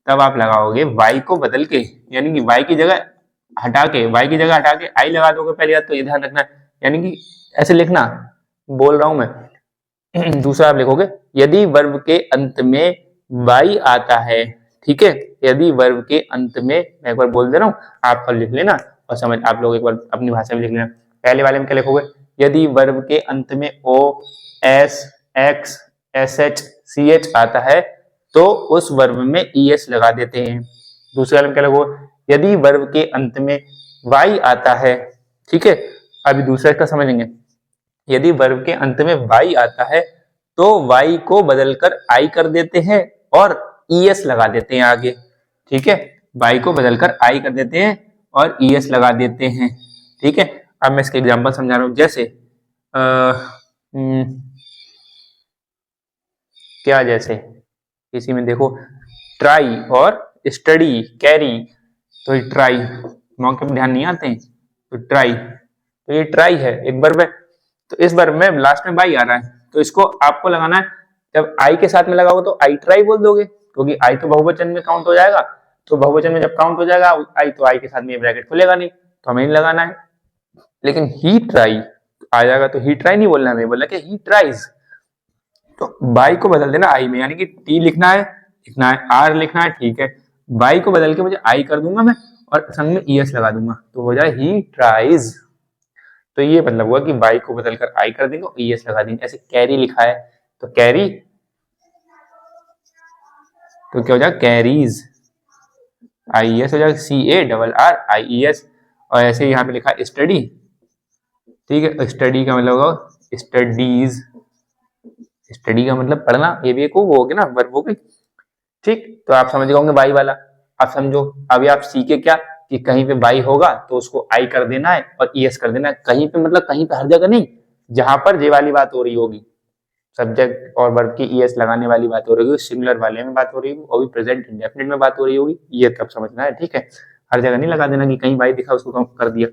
तब आप लगाओगे वाई को बदल के, यानी कि वाई की जगह हटा के, वाई की जगह हटा के आई लगा दोगे पहले बात, तो ये ध्यान रखना, यानी कि ऐसे लिखना, बोल रहा हूं मैं। दूसरा आप लिखोगे, यदि वर्ब के अंत में वाई आता है, ठीक है, यदि वर्ब के अंत में, मैं एक बार बोल दे रहा हूं, आप लिख लेना और समझ, आप लोग एक बार अपनी भाषा में लिख लेना। पहले वाले में क्या लिखोगे, यदि वर्ब के अंत में O S X S H C H आता है तो उस वर्ब में ई एस लगा देते हैं। दूसरे वाले में क्या लिखोगे, यदि वर्ब के अंत में वाई आता है, ठीक है, अभी दूसरा इसका समझेंगे, यदि वर्ब के अंत में वाई आता है तो वाई को बदलकर आई कर देते हैं और ई एस लगा देते हैं आगे, ठीक है, वाई को बदलकर आई कर देते हैं और ई एस लगा देते हैं, ठीक है। अब मैं इसके एग्जांपल समझा रहा हूं, जैसे क्या, जैसे इसी में देखो ट्राई और स्टडी कैरी, तो ये ट्राई मौके पर ध्यान नहीं आते हैं, तो ट्राई, तो ये ट्राई है एक वर्ब है, तो इस वर्ब में लास्ट में बाई आ रहा है, तो इसको आपको लगाना है, जब आई के साथ में लगाओगे तो आई ट्राई बोल दोगे, क्योंकि आई तो बहुवचन में काउंट हो जाएगा, तो बहुवचन में जब काउंट हो जाएगा आई तो आई के साथ में ब्रैकेट खुलेगा नहीं, तो हमें नहीं लगाना है। लेकिन ही ट्राई आ जाएगा तो ही ट्राई नहीं बोलना, हमें बोलना कि ही ट्राइज, तो बाई को बदल देना आई में, यानी कि टी लिखना है आर लिखना है, ठीक है, बाई को बदल के मुझे आई कर दूंगा मैं और संग में ई एस लगा दूंगा, तो हो जाए ही ट्राइज। तो ये मतलब हुआ कि बाई को बदलकर आई कर देंगे और ई एस लगा देंगे। ऐसे कैरी लिखा है तो कैरी, तो क्या हो जाएगा कैरीज, आई एस हो जाएगा, C A double R I E S. और ऐसे यहाँ पे लिखा है स्टडी, ठीक है, स्टडी का मतलब होगा स्टडीज, स्टडी का मतलब पढ़ना, ये भी एक वो हो गया ना, वर्ब हो गई, ठीक। तो आप समझ गए होंगे बाई वाला। आप समझो अभी आप सीखे क्या कि कहीं पे बाई होगा तो उसको आई कर देना है और ई एस कर देना है, कहीं पे मतलब कहीं पे हर जगह नहीं, जहां पर जे वाली बात हो रही होगी, सब्जेक्ट और वर्ब की ई एस लगाने वाली बात हो रही होगी, सिंगुलर वाले में बात हो रही होगी और भी प्रेजेंट इंडेफिनिट में बात हो रही होगी, ये तब समझना है, ठीक है। हर जगह नहीं लगा देना कि कहीं बाई दिखा उसको कर दिया।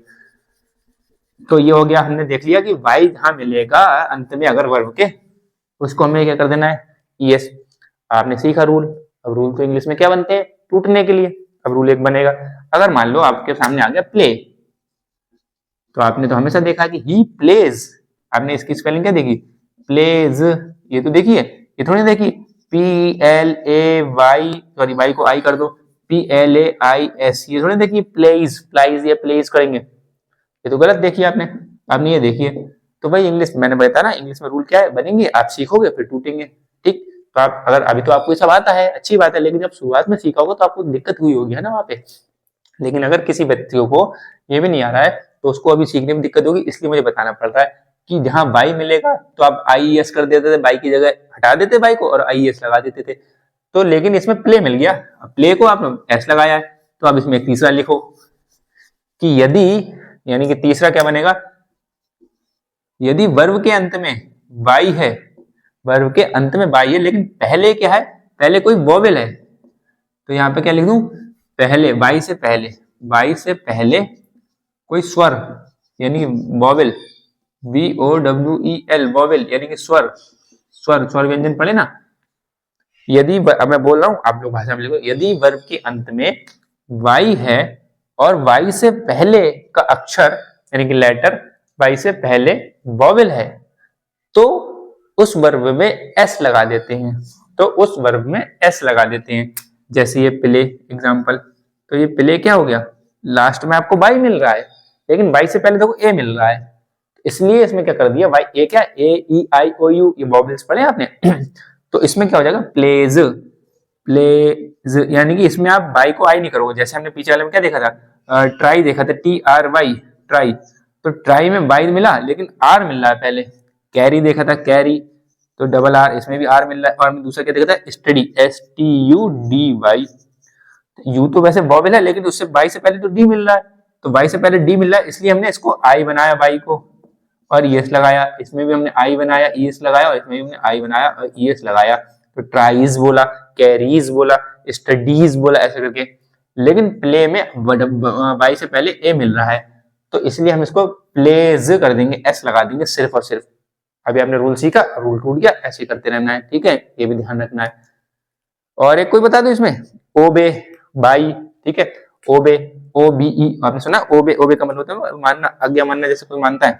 तो ये हो गया, हमने देख लिया कि बाई जहां मिलेगा अंत में अगर वर्ब के, उसको हमें क्या कर देना है, ई एस। आपने सीखा रूल, अब रूल तो इंग्लिश में क्या बनते हैं, टूटने के लिए। अब रूल एक बनेगा, अगर मान लो आपके सामने आ गया प्ले, तो आपने तो हमेशा देखा कि ही प्लेज, आपने इसकी स्पेलिंग क्या देखी, प्लेज, ये तो देखिए, ये थोड़ी देखी P L A Y, sorry Y को आई कर दो, P L A I S, ये थोड़ी देखिए प्लेज, प्लाइज या प्लेज करेंगे, ये तो गलत देखिए आपने ये देखिए। तो भाई इंग्लिश मैंने बताया ना, इंग्लिश में रूल क्या है बनेंगे, आप सीखोगे फिर टूटेंगे, ठीक। तो आप अगर अभी तो आपको ये सब आता है अच्छी बात है, लेकिन जब शुरुआत में सीखा होगा तो आपको दिक्कत हुई होगी, है ना वहां पे। लेकिन अगर किसी व्यक्तियों को ये भी नहीं आ रहा है तो उसको अभी सीखने में दिक्कत होगी, इसलिए मुझे बताना पड़ रहा है कि जहां बाई मिलेगा तो आप आई एस कर देते थे, बाई की जगह हटा देते बाई को और आई एस लगा देते थे, तो लेकिन इसमें प्ले मिल गया, प्ले को आपने एस लगाया है, तो अब इसमें तीसरा लिखो कि यदि, यानी कि तीसरा क्या बनेगा, यदि वर्ब के अंत में बाई है, वर्ब के अंत में बाई है लेकिन पहले क्या है, पहले कोई वोवेल है, तो यहाँ पे क्या लिख दूं, पहले बाई से पहले, बाई से पहले कोई स्वर, यानी vowel, B O W E L, vowel यानी कि स्वर, स्वर व्यंजन पढ़े ना। यदि अब मैं बोल रहा हूं आप लोग भाषा में लिखो, यदि वर्ब के अंत में वाई है और वाई से पहले का अक्षर यानी कि लेटर वाई से पहले वोवेल है तो उस वर्ब में एस लगा देते हैं, तो उस वर्ब में एस लगा देते हैं। जैसे ये प्ले एग्जांपल, तो ये प्ले क्या हो गया, लास्ट में आपको बाई मिल रहा है लेकिन बाई से पहले देखो ए मिल रहा है, इसलिए इसमें क्या कर दिया, वाई ए क्या, ए ई आई ओ यू, ये वोवेल्स पढ़े आपने तो इसमें क्या हो जाएगा प्लेज, प्लेज, यानी कि इसमें आप बाई को आई नहीं करोगे, जैसे हमने पीछे वाले में क्या देखा था, ट्राई देखा था, टी आर वाई ट्राई, तो ट्राई में बाई मिला लेकिन आर मिल रहा है पहले। कैरी देखा था कैरी, तो डबल आर, इसमें भी आर मिल रहा है। और दूसरा क्या देखा था study, S T U D Y, U तो वैसे वोवेल है लेकिन उससे बाई से पहले तो डी मिल रहा है, तो बाई से पहले डी मिल रहा है इसलिए हमने इसको आई बनाया बाई को और ई एस लगाया, इसमें भी हमने आई बनाया ई एस लगाया और इसमें भी हमने आई बनाया और ई एस लगाया, तो ट्राइज बोला, कैरीज बोला, स्टडीज बोला, ऐसे करके। लेकिन प्ले में बाई से पहले ए मिल रहा है तो इसलिए हम इसको प्लेज कर देंगे, एस लगा देंगे सिर्फ और सिर्फ। अभी आपने रूल सीखा, रूल टूट गया, ऐसे करते रहना है, ठीक है, ये भी ध्यान रखना है। और एक कोई बता दो इसमें, ओबे बाई, ठीक है, ओबे ओ बी ई, आपने सुना ओबे, ओबे का मतलब होता है मानना, आज्ञा मानना, जैसे कोई मानता है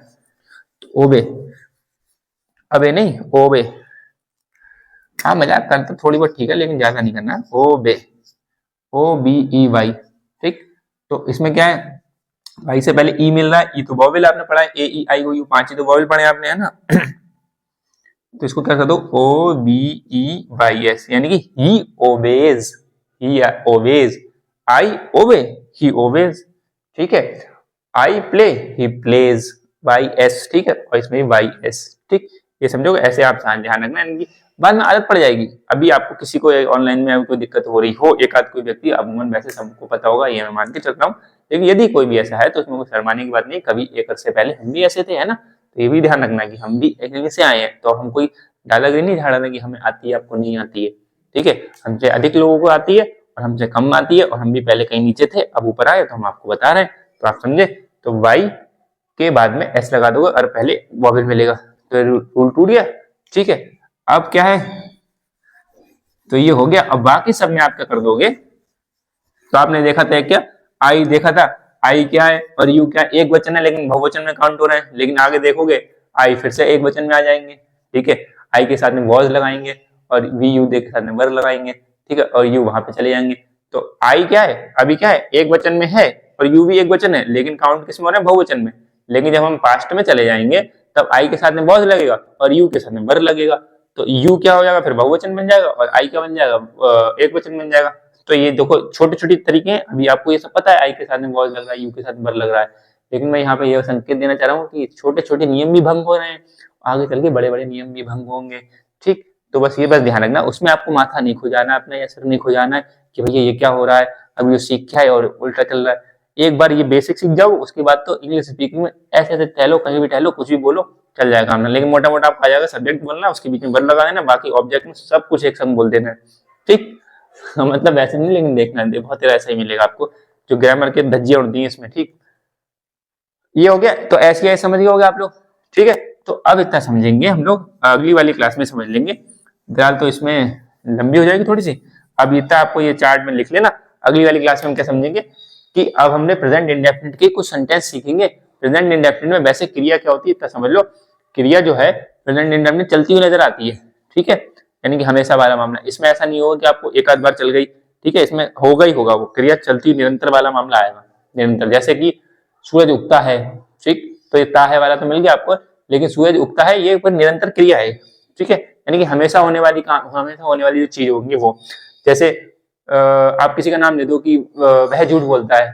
तो ओबे, अबे नहीं ओबे, हाँ मजाक करते थोड़ी बहुत ठीक है लेकिन ज्यादा नहीं करना, ओबे, ओ बी ई वाई, ठीक। तो इसमें क्या है, वाई से पहले ई मिल रहा है, ई तो वॉवेल आपने पढ़ा है, ए ई आई ओ यू 5 ही तो वॉवेल पढ़े आपने, है ना। तो इसको क्या कर दो, O B E Y S, यानी कि ही ओबेज, ही ओबेज, आई ओबे, ही ओबेज, ठीक है। I play, he plays, Y S, ठीक है, और इसमें वाई एस, ठीक। ये समझोगे, ऐसे आप ध्यान रखना, इनकी बाद में आदत पड़ जाएगी। अभी आपको किसी को ऑनलाइन में कोई दिक्कत हो रही हो, एक आध कोई व्यक्ति, अमूमन वैसे सबको पता होगा, ये मैं मान के चलता हूँ, लेकिन यदि कोई भी ऐसा है तो उसमें कोई शर्माने की बात नहीं। कभी एक से पहले हम भी ऐसे थे, है ना। तो ये भी ध्यान रखना कि हम भी एक जगह से आए हैं, तो हम कोई दादागिरी नहीं झाड़ना कि हमें आती है आपको नहीं आती है, ठीक है। हमसे अधिक लोगों को आती है और हमसे कम आती है, और हम भी पहले कहीं नीचे थे, अब ऊपर आए, तो हम आपको बता रहे हैं, तो आप समझे। तो वाई के बाद में एस लगा दोगे और पहले वॉवेल मिलेगा, तो रूल टूट गया, ठीक है। अब क्या है, तो ये हो गया। अब बाकी सब में आप क्या कर दोगे, तो आपने देखा था क्या, आई देखा था, आई क्या है और यू क्या है, एक वचन है लेकिन बहुवचन में काउंट हो रहे हैं। लेकिन आगे देखोगे आई फिर से एक वचन में आ जाएंगे, ठीक है। आई के साथ में वॉज लगाएंगे और वी यू के साथ में वर लगाएंगे, ठीक है, और यू वहां पे चले जाएंगे। तो आई क्या है, अभी क्या है, एक वचन में है, और यू भी एक वचन है, लेकिन काउंट किसमें हो रहा है, बहुवचन में। लेकिन जब हम पास्ट में चले जाएंगे तब आई के साथ में वॉज लगेगा और यू के साथ में वर लगेगा, तो यू क्या हो जाएगा, फिर बहुवचन बन जाएगा, और आई क्या बन जाएगा, एक वचन बन जाएगा। तो ये देखो छोटे छोटे तरीके हैं, अभी आपको ये सब पता है, आई के साथ में वॉज लग रहा है, यू के साथ वर लग रहा है, लेकिन मैं यहाँ पे ये संकेत देना चाह रहा हूँ कि छोटे छोटे नियम भी भंग हो रहे हैं, आगे चल के बड़े बड़े नियम भी भंग होंगे, ठीक। तो बस ये बस ध्यान रखना, उसमें आपको माथा नहीं खुजाना अपना, या सिर नहीं खुजाना है कि भैया ये क्या हो रहा है, अब ये सीख क्या है और उल्टा चल रहा है। एक बार ये बेसिक सीख जाओ, उसके बाद तो इंग्लिश स्पीकिंग में ऐसे ऐसे टहलो, कहीं भी टहलो, कुछ भी बोलो, चल जाएगा हमने। लेकिन मोटा मोटा आपको आ जाएगा, सब्जेक्ट बोलना, उसके बीच में वर लगा देना, बाकी ऑब्जेक्ट में सब कुछ एक संग बोल देना है, ठीक। मतलब वैसे नहीं, लेकिन देखना बहुत तेरा ऐसा ही मिलेगा आपको, जो ग्रामर के धज्जियां उड़ती हैं इसमें, ठीक। ये हो गया, तो ऐसे ऐसे समझ गए होगे आप लोग, ठीक है। तो अब इतना समझेंगे हम लोग, अगली वाली क्लास में समझ लेंगे, फिलहाल तो इसमें लंबी हो जाएगी थोड़ी सी। अब इतना आपको ये चार्ट में लिख लेना, अगली वाली क्लास में हम क्या समझेंगे कि अब हमने प्रेजेंट इंडेफिनिट के कुछ सेंटेंस सीखेंगे। प्रेजेंट इंडेफिनिट में वैसे क्रिया क्या होती है इतना समझ लो। क्रिया जो है प्रेजेंट इंडेफिनिट चलती हुई नजर आती है, ठीक है, यानी कि हमेशा वाला मामला। इसमें ऐसा नहीं होगा कि आपको एक आध बार चल गई, ठीक है, इसमें होगा ही होगा, वो क्रिया चलती निरंतर वाला मामला आएगा, निरंतर। जैसे कि सूरज उगता है, ठीक, तो ये ता है वाला तो मिल गया आपको, लेकिन सूरज उगता है ये पर निरंतर क्रिया है, ठीक है, यानी कि हमेशा होने वाली काम, हमेशा होने वाली जो चीज होगी वो। जैसे आप किसी का नाम ले दो कि वह झूठ बोलता है,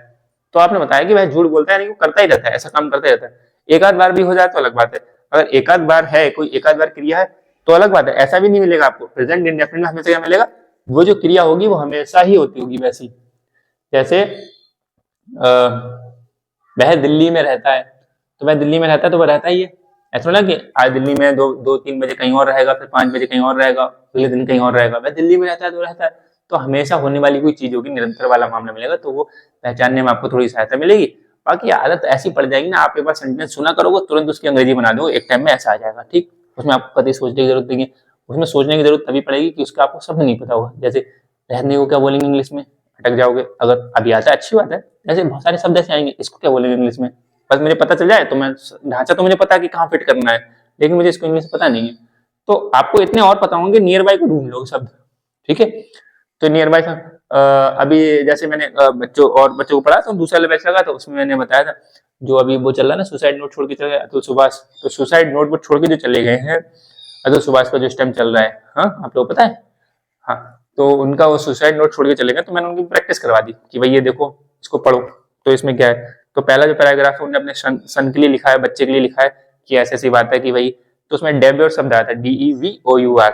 तो आपने बताया कि वह झूठ बोलता है, यानी वो करता ही रहता है, ऐसा काम करता ही रहता है। एक आध बार भी हो जाए तो अलग बात है, अगर एक आध बार है, कोई एक आध बार क्रिया है तो अलग बात है, ऐसा भी नहीं मिलेगा आपको। प्रेजेंट इंडेफिनिट में हमेशा क्या मिलेगा, वो जो क्रिया होगी वो हमेशा ही होती होगी वैसी। जैसे वह दिल्ली में रहता है, तो वह दिल्ली में रहता है तो वह रहता ही है, ऐसा ना कि आज दिल्ली में दो तीन बजे कहीं और रहेगा, फिर 5 बजे कहीं और रहेगा, अगले दिन कहीं और रहेगा। वह दिल्ली में रहता है तो रहता है, तो हमेशा होने वाली कोई चीज होगी, निरंतर वाला मामला मिलेगा, तो वो पहचानने में आपको थोड़ी सहायता मिलेगी। बाकी आदत ऐसी पड़ जाएगी ना, आप एक बार सेंटेंस सुना करोगे तुरंत उसकी अंग्रेजी बना दो, एक टाइम में ऐसा आ जाएगा, ठीक। उसमें आपको कभी सोचने की जरूरत नहीं है, उसमें सोचने की जरूरत तभी पड़ेगी कि उसका आपको शब्द नहीं पता होगा। जैसे रहने को क्या बोलेंगे इंग्लिश में, अटक जाओगे। अगर अभी आता है अच्छी बात है, ऐसे बहुत सारे शब्द ऐसे आएंगे, इसको क्या बोलेंगे इंग्लिश में, बस मुझे पता चल जाए तो मैं, ढांचा तो मुझे पता है कि कहाँ फिट करना है, लेकिन मुझे इसको इंग्लिश पता नहीं है, तो आपको इतने और पता होंगे, नियर बाय को ढूंढ लो शब्द, ठीक है। तो नियर बाय अभी जैसे मैंने बच्चों को पढ़ा, तो दूसरा बैच लगा, तो उसमें मैंने बताया था, जो अभी वो चल रहा है ना, सुसाइड नोट छोड़ के चले गए अतुल सुभाष, तो सुसाइड नोट छोड़ के जो चले गए हैं अतुल सुभाष का जो इस टाइम चल रहा है, हाँ आप लोग पता है, हाँ, तो उनका वो सुसाइड नोट छोड़ के चले गए, तो मैंने उनकी प्रैक्टिस करवा दी कि भाई ये देखो इसको पढ़ो, तो इसमें क्या है, तो पहला जो पैराग्राफ है उन्होंने अपने सन के लिए लिखा है, बच्चे के लिए लिखा है कि ऐसी ऐसी बात है कि भाई, तो उसमें डेव्योर शब्द आया था, DEVOUR,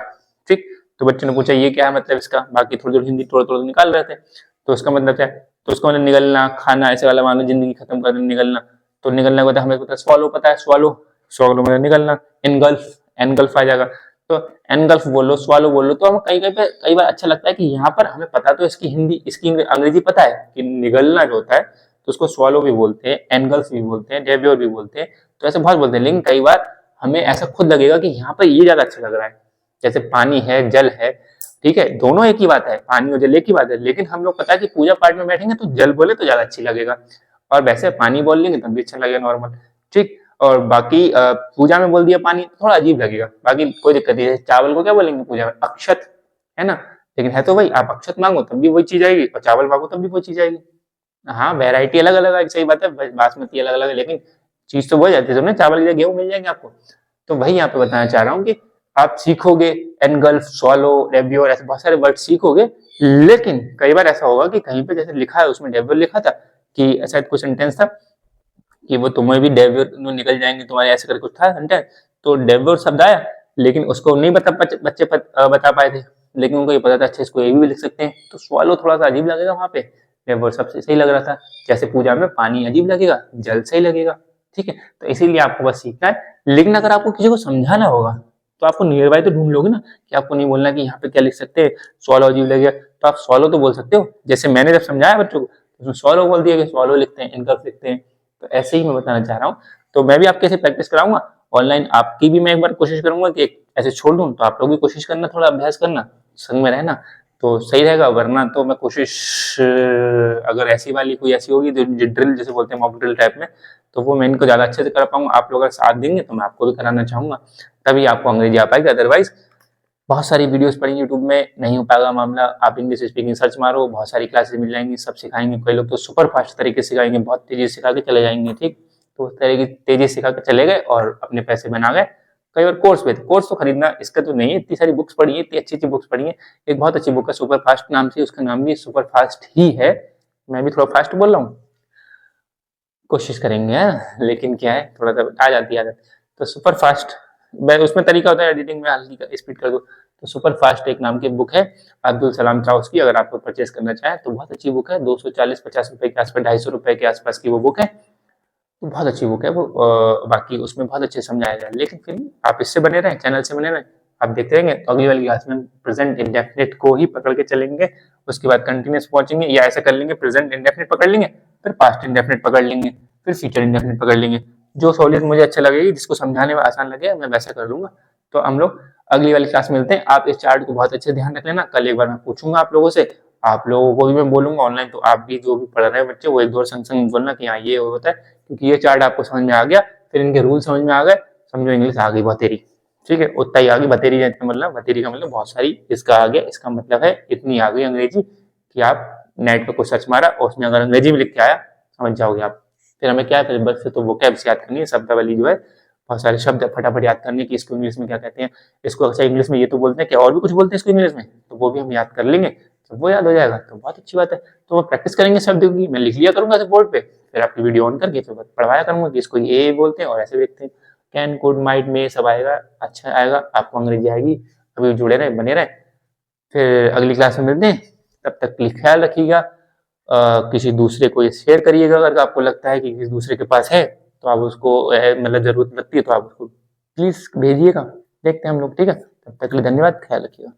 ठीक। तो बच्चों ने पूछा ये क्या है मतलब इसका, बाकी थोड़ी थोड़ी हिंदी थोड़ा थोड़ा निकाल रहे थे, तो उसका मतलब क्या है, तो उसका मतलब निगलना, खाना, ऐसे वाला मान लो, जिंदगी खत्म कर देना, निगलना। तो निगलना का मतलब हमें पता है स्वॉलो, पता है स्वॉलो, स्वॉलो मतलब निगलना, एनगल्फ, एनगल्फ आ जाएगा, तो एनगल्फ बोलो, स्वालो बोलो, तो हम कई बार अच्छा लगता है कि यहाँ पर हमें पता तो इसकी हिंदी, इसकी अंग्रेजी पता है कि निगलना जो होता है तो उसको स्वालो भी बोलते हैं, एनगल्फ भी बोलते हैं, डेव्योर भी बोलते हैं, तो ऐसे बहुत बोलते हैं। लेकिन कई बार हमें ऐसा खुद लगेगा कि यहाँ पर ये ज्यादा अच्छा लग रहा है, जैसे पानी है, जल है, ठीक है, दोनों एक ही बात है, पानी और जल एक ही बात है, लेकिन हम लोग पता है कि पूजा पाठ में बैठेंगे तो जल बोले तो ज्यादा अच्छी लगेगा, और वैसे पानी बोल लेंगे तब भी अच्छा लगेगा नॉर्मल, ठीक। और बाकी पूजा में बोल दिया पानी, थोड़ा अजीब लगेगा, बाकी कोई दिक्कत नहीं है। चावल को क्या बोलेंगे पूजा में, अक्षत, है ना, लेकिन है तो भाई, आप अक्षत मांगो तब भी वही चीज आएगी, और चावल मांगो तब भी वही चीज आएगी, हाँ वैरायटी अलग अलग है, सही बात है, बासमती अलग अलग है, लेकिन चीज तो वही जाती है, चावल की जगह गेहूं मिल जाएंगे आपको। तो वही यहाँ पे बताना चाह रहा हूँ कि आप सीखोगे एनगल्फ, स्वॉलो, डेब्योर, ऐसे बहुत सारे वर्ड सीखोगे, लेकिन कई बार ऐसा होगा कि कहीं पे जैसे लिखा है उसमें डेब्योर लिखा था, कि ऐसा कुछ सेंटेंस था कि वो तुम्हें भी डेब्योर निकल जाएंगे तुम्हारे, ऐसे करके कुछ था सेंटेंस। तो डेब्योर शब्द आया, लेकिन उसको नहीं बच्चे बता पाए थे, लेकिन उनको ये पता था अच्छा इसको ये भी लिख सकते हैं, तो स्वॉलो थोड़ा सा अजीब लगेगा वहां पे, डेब्योर सबसे सही लग रहा था। जैसे पूजा में पानी अजीब लगेगा, जल सही लगेगा। ठीक है, तो इसीलिए आपको बस सीखना है। लेकिन अगर आपको किसी को समझाना होगा तो आपको नियर बाय तो ढूंढ लोगे ना, कि आपको नहीं बोलना कि यहाँ पे क्या लिख सकते हैं, स्वॉलो अजीब लगेगा, तो आप स्वॉलो तो बोल सकते हो। जैसे मैंने जब समझाया बच्चों को, उसमें स्वॉलो बोल दिया कि स्वॉलो लिखते हैं, इनकफ लिखते हैं। तो ऐसे ही मैं बताना चाह रहा हूँ। तो मैं भी आपके ऐसे प्रैक्टिस कराऊंगा ऑनलाइन, आपकी भी मैं एक बार कोशिश करूंगा कि ऐसे छोड़ दूं, तो आप लोग भी कोशिश करना, थोड़ा अभ्यास करना, संग में रहना, तो सही रहेगा। वरना तो मैं कोशिश, अगर ऐसी वाली कोई ऐसी होगी जो ड्रिल जैसे बोलते हैं, मॉक ड्रिल टाइप में, तो वो मैं इनको ज्यादा अच्छे से कर पाऊंगा। आप लोग अगर साथ देंगे तो मैं आपको भी कराना चाहूंगा, तभी आपको अंग्रेजी आ पाएगी। अदरवाइज बहुत सारी वीडियोस पड़ी यूट्यूब में, नहीं हो पाएगा मामला। आप इंग्लिश स्पीकिंग सर्च मारो, बहुत सारी क्लासेस मिल जाएंगी, सब सिखाएंगे। कई लोग तो सुपर फास्ट तरीके से सिखाएंगे, बहुत तेजी से सिखा के चले जाएंगे। ठीक, तो उस तरह की तेजी से सिखा के चले गए और अपने पैसे बना गए। कई बार कोर्स पे, कोर्स तो खरीदना इसका तो नहीं है, इतनी सारी बुक्स पढ़ी है, इतनी अच्छी अच्छी बुक्स पढ़ी है। एक बहुत अच्छी बुक है सुपर फास्ट नाम से, उसका नाम भी सुपर फास्ट ही है। मैं भी थोड़ा फास्ट बोल रहा हूँ, कोशिश करेंगे है? लेकिन क्या है, थोड़ा सा आ जाती है आदत। तो सुपर फास्ट, उसमें तरीका होता है एडिटिंग में हल्की स्पीड कर दो। तो सुपर फास्ट एक नाम की बुक है, अब्दुल सलाम चाउस की। अगर आपको परचेस करना चाहें तो बहुत अच्छी बुक है, 240-50 रुपए के आसपास, 250 रुपए के आसपास की वो बुक है। तो बहुत अच्छी बुक है वो। बाकी उसमें बहुत अच्छे समझाया गया है। लेकिन फिर आप इससे बने रहें, चैनल से बने रहें, आप देखते रहेंगे तो अगली वाली क्लास में प्रेजेंट इंडेफिनिट को ही पकड़ के चलेंगे। उसके बाद कंटिन्यूस पहुंचेंगे, या ऐसा कर लेंगे प्रेजेंट इंडेफिनिट पकड़ लेंगे, फिर पास्ट इंडेफिनिट पकड़ लेंगे, फिर फ्यूचर इंडेफिनिट पकड़ लेंगे। जो सहूलियत मुझे अच्छा लगेगी, जिसको समझाने में आसान लगे, मैं वैसा कर लूंगा। तो हम लोग अगली वाली क्लास में मिलते हैं। आप इस चार्ट को बहुत अच्छे से ध्यान रख लेना। कल एक बार मैं पूछूंगा आप लोगों से, आप लोगों को भी मैं बोलूंगा ऑनलाइन, तो आप भी जो भी पढ़ रहे हैं बच्चे, वो एक दो संग संग बोलना कि हाँ ये होता है, क्योंकि ये चार्ट आपको समझ में आ गया, फिर इनके रूल समझ में आ गए, समझो इंग्लिश आ गई बतेरी। ठीक है, उतना ही आ गई बतेरी, मतलब बतेरी का मतलब बहुत सारी, इसका आ गया, इसका मतलब है इतनी आ गई अंग्रेजी कि आप नेट पे कुछ सर्च मारा और उसमें अगर अंग्रेजी में लिख के आया, समझ जाओगे आप। फिर हमें क्या है, फिर बस तो वोकैब्स याद करनी है, शब्दावली जो है, बहुत सारे शब्द फटाफट याद करने की, इसको इंग्लिश में क्या कहते हैं, इसको अच्छा इंग्लिश में ये तो बोलते हैं कि और भी कुछ बोलते हैं इसको इंग्लिश में, तो वो भी हम याद कर लेंगे, तो वो याद हो जाएगा, तो बहुत अच्छी बात है। तो वो प्रैक्टिस करेंगे शब्द की, मैं लिख लिया करूंगा बोर्ड पे, फिर आपकी वीडियो ऑन करके फिर पढ़वाया करूंगा कि इसको ये बोलते हैं और ऐसे लिखते हैं। कैन, कुड, माइट, मे सब आएगा, अच्छा आएगा, आपको अंग्रेजी आएगी। अभी जुड़े रहे, बने रहे, फिर अगली क्लास में मिलते हैं। तब तक के लिए ख्याल रखिएगा। किसी दूसरे को ये शेयर करिएगा, अगर आपको लगता है कि किसी दूसरे के पास है तो आप उसको मतलब जरूरत लगती है तो आप उसको प्लीज भेजिएगा, देखते हैं हम लोग। ठीक है, तब तक के लिए धन्यवाद, ख्याल रखिएगा।